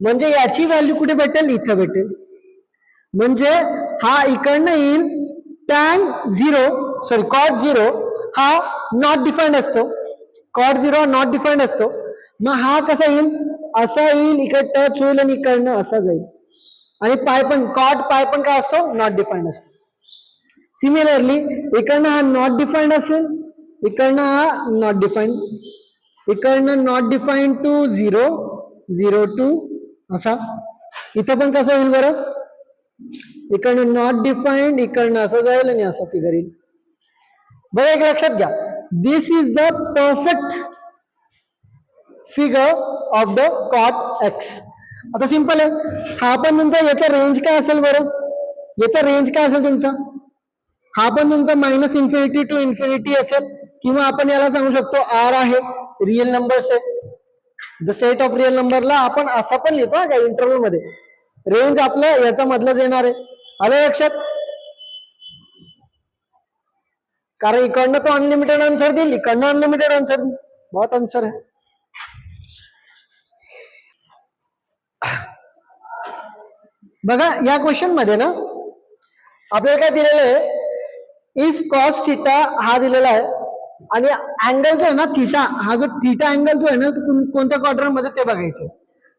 म्हणजे याची व्हॅल्यू कुठे भेटेल? इथं भेटेल. म्हणजे हा इकडनं येईल टॅन 0, सॉरी कॉट 0 हा नॉट डिफाईन्ड असतो. कॉट 0 हा नॉट डिफाईन्ड असतो. मग हा कसा येईल? असा येईल, इकडे टच होईल आणि इकडनं असा जाईल. आणि पाय पण, कॉट पाय पण काय असतो? नॉट डिफाईन्ड असतो. सिमिलरली इकडनं हा नॉट डिफाईन्ड असेल, इकडनं हा नॉट डिफाईन्ड, इकडनं नॉट डिफाईन्ड टू 0, 0 टू असा. इथं पण कसं होईल बरं? इकडनं नॉट डिफाईन्ड, इकडनं असं जाईल आणि असं फिगर येईल. बरं, एक लक्षात घ्या, this is the perfect figure of the cot x. आता सिंपल आहे, हा पण तुमचा, याचा रेंज काय असेल बरं? याचा रेंज काय असेल तुमचा? हा पण तुमचा मायनस इन्फिनिटी टू इन्फिनिटी असेल, किंवा आपण याला सांगू शकतो आर आहे, रिअल नंबर्स आहे. द सेट ऑफ रिअल नंबरला आपण असा पण लिहितो का इंटरव्ह्यू मध्ये, रेंज आपलं याचा मधलंच येणार आहे. आलं लक्षात? कारण इकडनं तो अनलिमिटेड आन्सर देईल, इकडनं अनलिमिटेड आन्सर देईल. बहुत आन्सर आहे. बघा या क्वेश्चन मध्ये ना आपल्याला काय दिलेलं आहे? इफ कॉस थिटा हा दिलेला आहे आणि अँगल जो आहे ना थिटा, हा जो थिटा अँगल जो आहे ना कोणत्या क्वाड्रंट मध्ये ते बघायचं.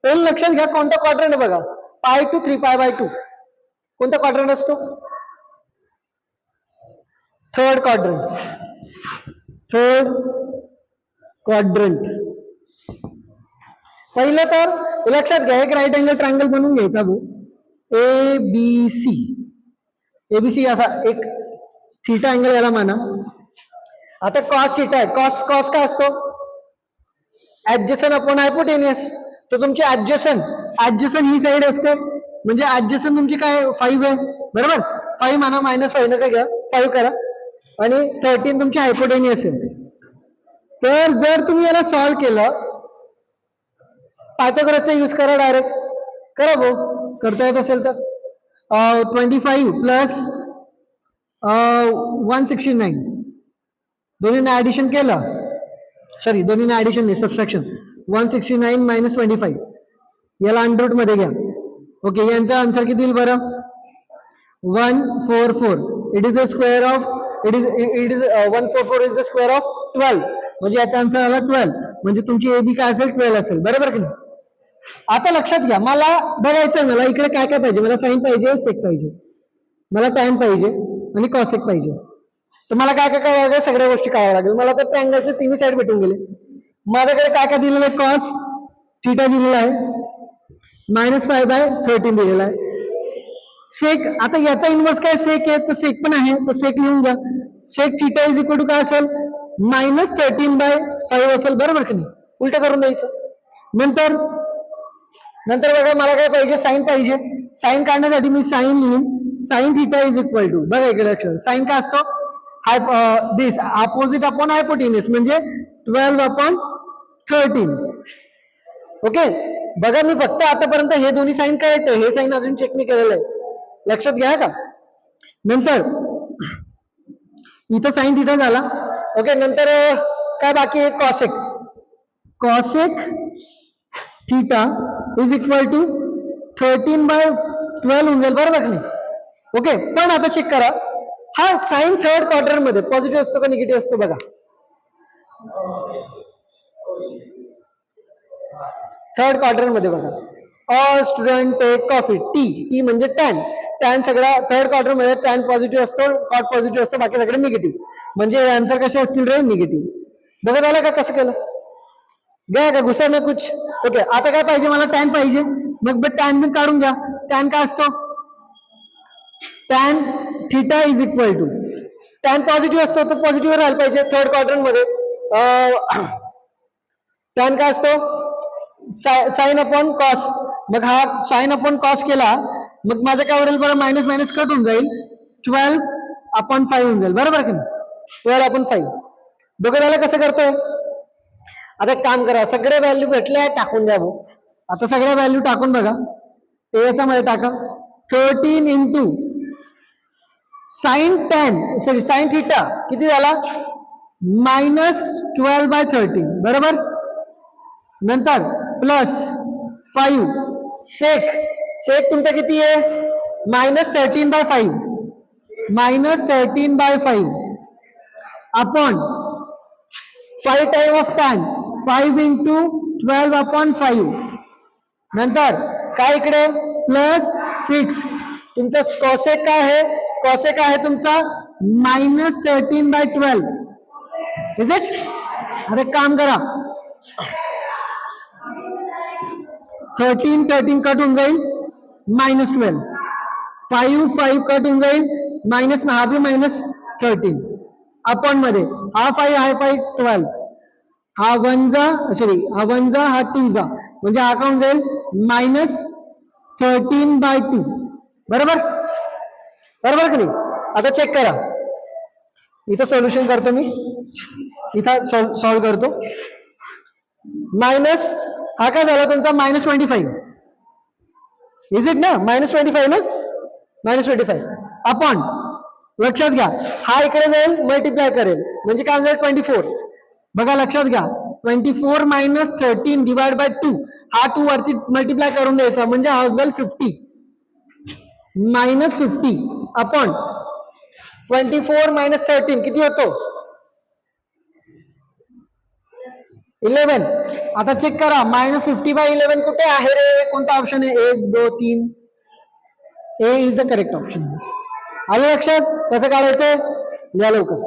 पहिले लक्षात घ्या कोणता क्वाड्रंट आहे बघा. पाय टू 3π/2 कोणता क्वाड्रंट असतो? Third quadrant. Third quadrant. पहिलं तर लक्षात घ्या, एक राईट अँगल ट्रायंगल बनवून घ्यायचा भाऊ. ABC. एबीसी असा एक थिटा अँगल याला म्हणा. आता कॉस थिटा आहे, कॉस कॉस काय असतो? Adjacent upon hypotenuse. तर तुमची ऍडजसंट ही साईड असते, म्हणजे ऍडजसंट तुमची काय 5 आहे, बरोबर? 5 म्हणा, -5 नका घ्या, 5 करा. आणि 13 तुमची हायपोटेनियस आहे. तर जर तुम्ही याला सॉल्व्ह केलं, पायथागोरसचा यूज करा, डायरेक्ट करा भाऊ, करता येत असेल तर. 25 प्लस 169 दोन्हीने ऍडिशन केलं, सॉरी दोन्हीने ऍडिशन नाही, सबट्रॅक्शन. 169 मायनस 25 याला अंडर रूट मध्ये घ्या. ओके, यांचा आन्सर किती येईल बरं? 144. It is the square of, it is 144 is the square of 12. म्हणजे याचा आन्सर आला 12. म्हणजे तुमची एबी काय असेल? 12 असेल, बरोबर की नाही? आता लक्षात घ्या, मला बघायचंय, मला इकडे काय काय पाहिजे? मला साइन पाहिजे, सेक पाहिजे, मला टॅन पाहिजे आणि कॉसेक पाहिजे. तर मला काय काय करावं लागेल? सगळ्या गोष्टी कराव्या लागेल. मला तर ट्रायंगलचे तिन्ही साईड भेटून गेले. माझ्याकडे काय काय दिलेलं आहे? कॉस थिटा दिलेला आहे, -5/13 दिलेला आहे. सेक, आता याचा इन्व्हर्स काय? सेक आहे, तर सेक पण आहे, तर सेक लिहून घ्या. Sec theta is equal to काय असेल? -13/5 असेल, बरोबर की नाही? उलट करून द्यायचं. नंतर बघा, मला काय पाहिजे? साइन पाहिजे. साइन काढण्यासाठी मी साइन लिहीन, sine theta is equal to, बघा इकडे लक्षात, साइन काय असतो? दिस अपोजिट अपॉन हायपोटेनियस, म्हणजे 12/13. ओके, बघा मी फक्त आतापर्यंत हे दोन्ही साइन काय येते, हे साइन अजून चेक नाही केलेलं आहे, लक्षात घ्या का. नंतर इथं साइन थिटा झाला. ओके, नंतर काय बाकी आहे? Cosec. Cosec theta is equal to 13/12 होऊन जाईल, बरोबर की नाही? ओके, पण आता चेक करा, हा साइन थर्ड क्वार्टर मध्ये पॉझिटिव्ह असतो का निगेटिव्ह असतो? बघा, थर्ड क्वार्टर मध्ये बघा. All student take coffee. T म्हणजे टॅन. टॅन सगळा थर्ड क्वार्टर मध्ये टॅन पॉझिटिव्ह असतो, कॉट पॉझिटिव्ह असतो, बाकी सगळे निगेटिव्ह. म्हणजे आन्सर कसे असतील रे? निगेटिव्ह. बघत आलं का कसं केलं? गया का घुसा ना कुछ? ओके, आता काय पाहिजे मला? टॅन पाहिजे. मग टॅन बिन काढून घ्या. टॅन काय असतो? Tan theta is equal to, tan positive असतो तर पॉझिटिव्ह राहायला पाहिजे थर्ड क्वाड्रंट मध्ये. टॅन काय असतो? Sine upon cos. मग हा साइन अपॉन कॉस केला, मग माझं काय होईल बरं? मायनस मायनस कट होऊन जाईल, 12/5 होऊन जाईल, बरोबर की नाही? 12/5. डोकं झालं कसं करतोय? आता एक काम करा, सगळे व्हॅल्यू भेटले टाकून द्या भाऊ. आता सगळ्या व्हॅल्यू टाकून बघा. ते याच्यामध्ये टाका. 13 इंटू साइन थिटा किती झाला? -12/13 बरोबर. नंतर प्लस 5 सेक तुमचा किती आहे? -13/5 upon 5 time of tan 5 into 12/5. नंतर काय इकडे प्लस 6 तुमचा कॉसेक काय आहे? कॉसेक आहे तुमचा -13/12. Is it? अरे काम करा, 13 कट होऊन जाईल -12, 5 कट होऊन जाईल -13 अपॉन मध्ये हा 5 12, हा 1 जा हा 2 जा म्हणजे हा काउंट जाईल -13/2 बरोबर. बरोबर की नाही? आता चेक करा, इथं सोल्युशन करतो मी, इथं सॉल्व्ह करतो. मायनस हा काय झाला तुमचा -25. इज इट ना? -25 ना? -25 अपॉन, लक्षात घ्या हा इकडे जाईल मल्टिप्लाय करेल म्हणजे काय जाईल 24. बघा लक्षात घ्या, 24 - 13 डिवाइड बाय 2, हा 2 वरती मल्टिप्लाय करून द्यायचा म्हणजे हा जाईल 50 -50 अपॉन 24 - 13 किती होतो? 11. आता चेक करा, -50/11 कुठे आहे रे? कोणता ऑप्शन आहे? 1 2 3. ए इज द करेक्ट ऑप्शन. आलं लक्षात? कसं काढायचं? लिहा लवकर.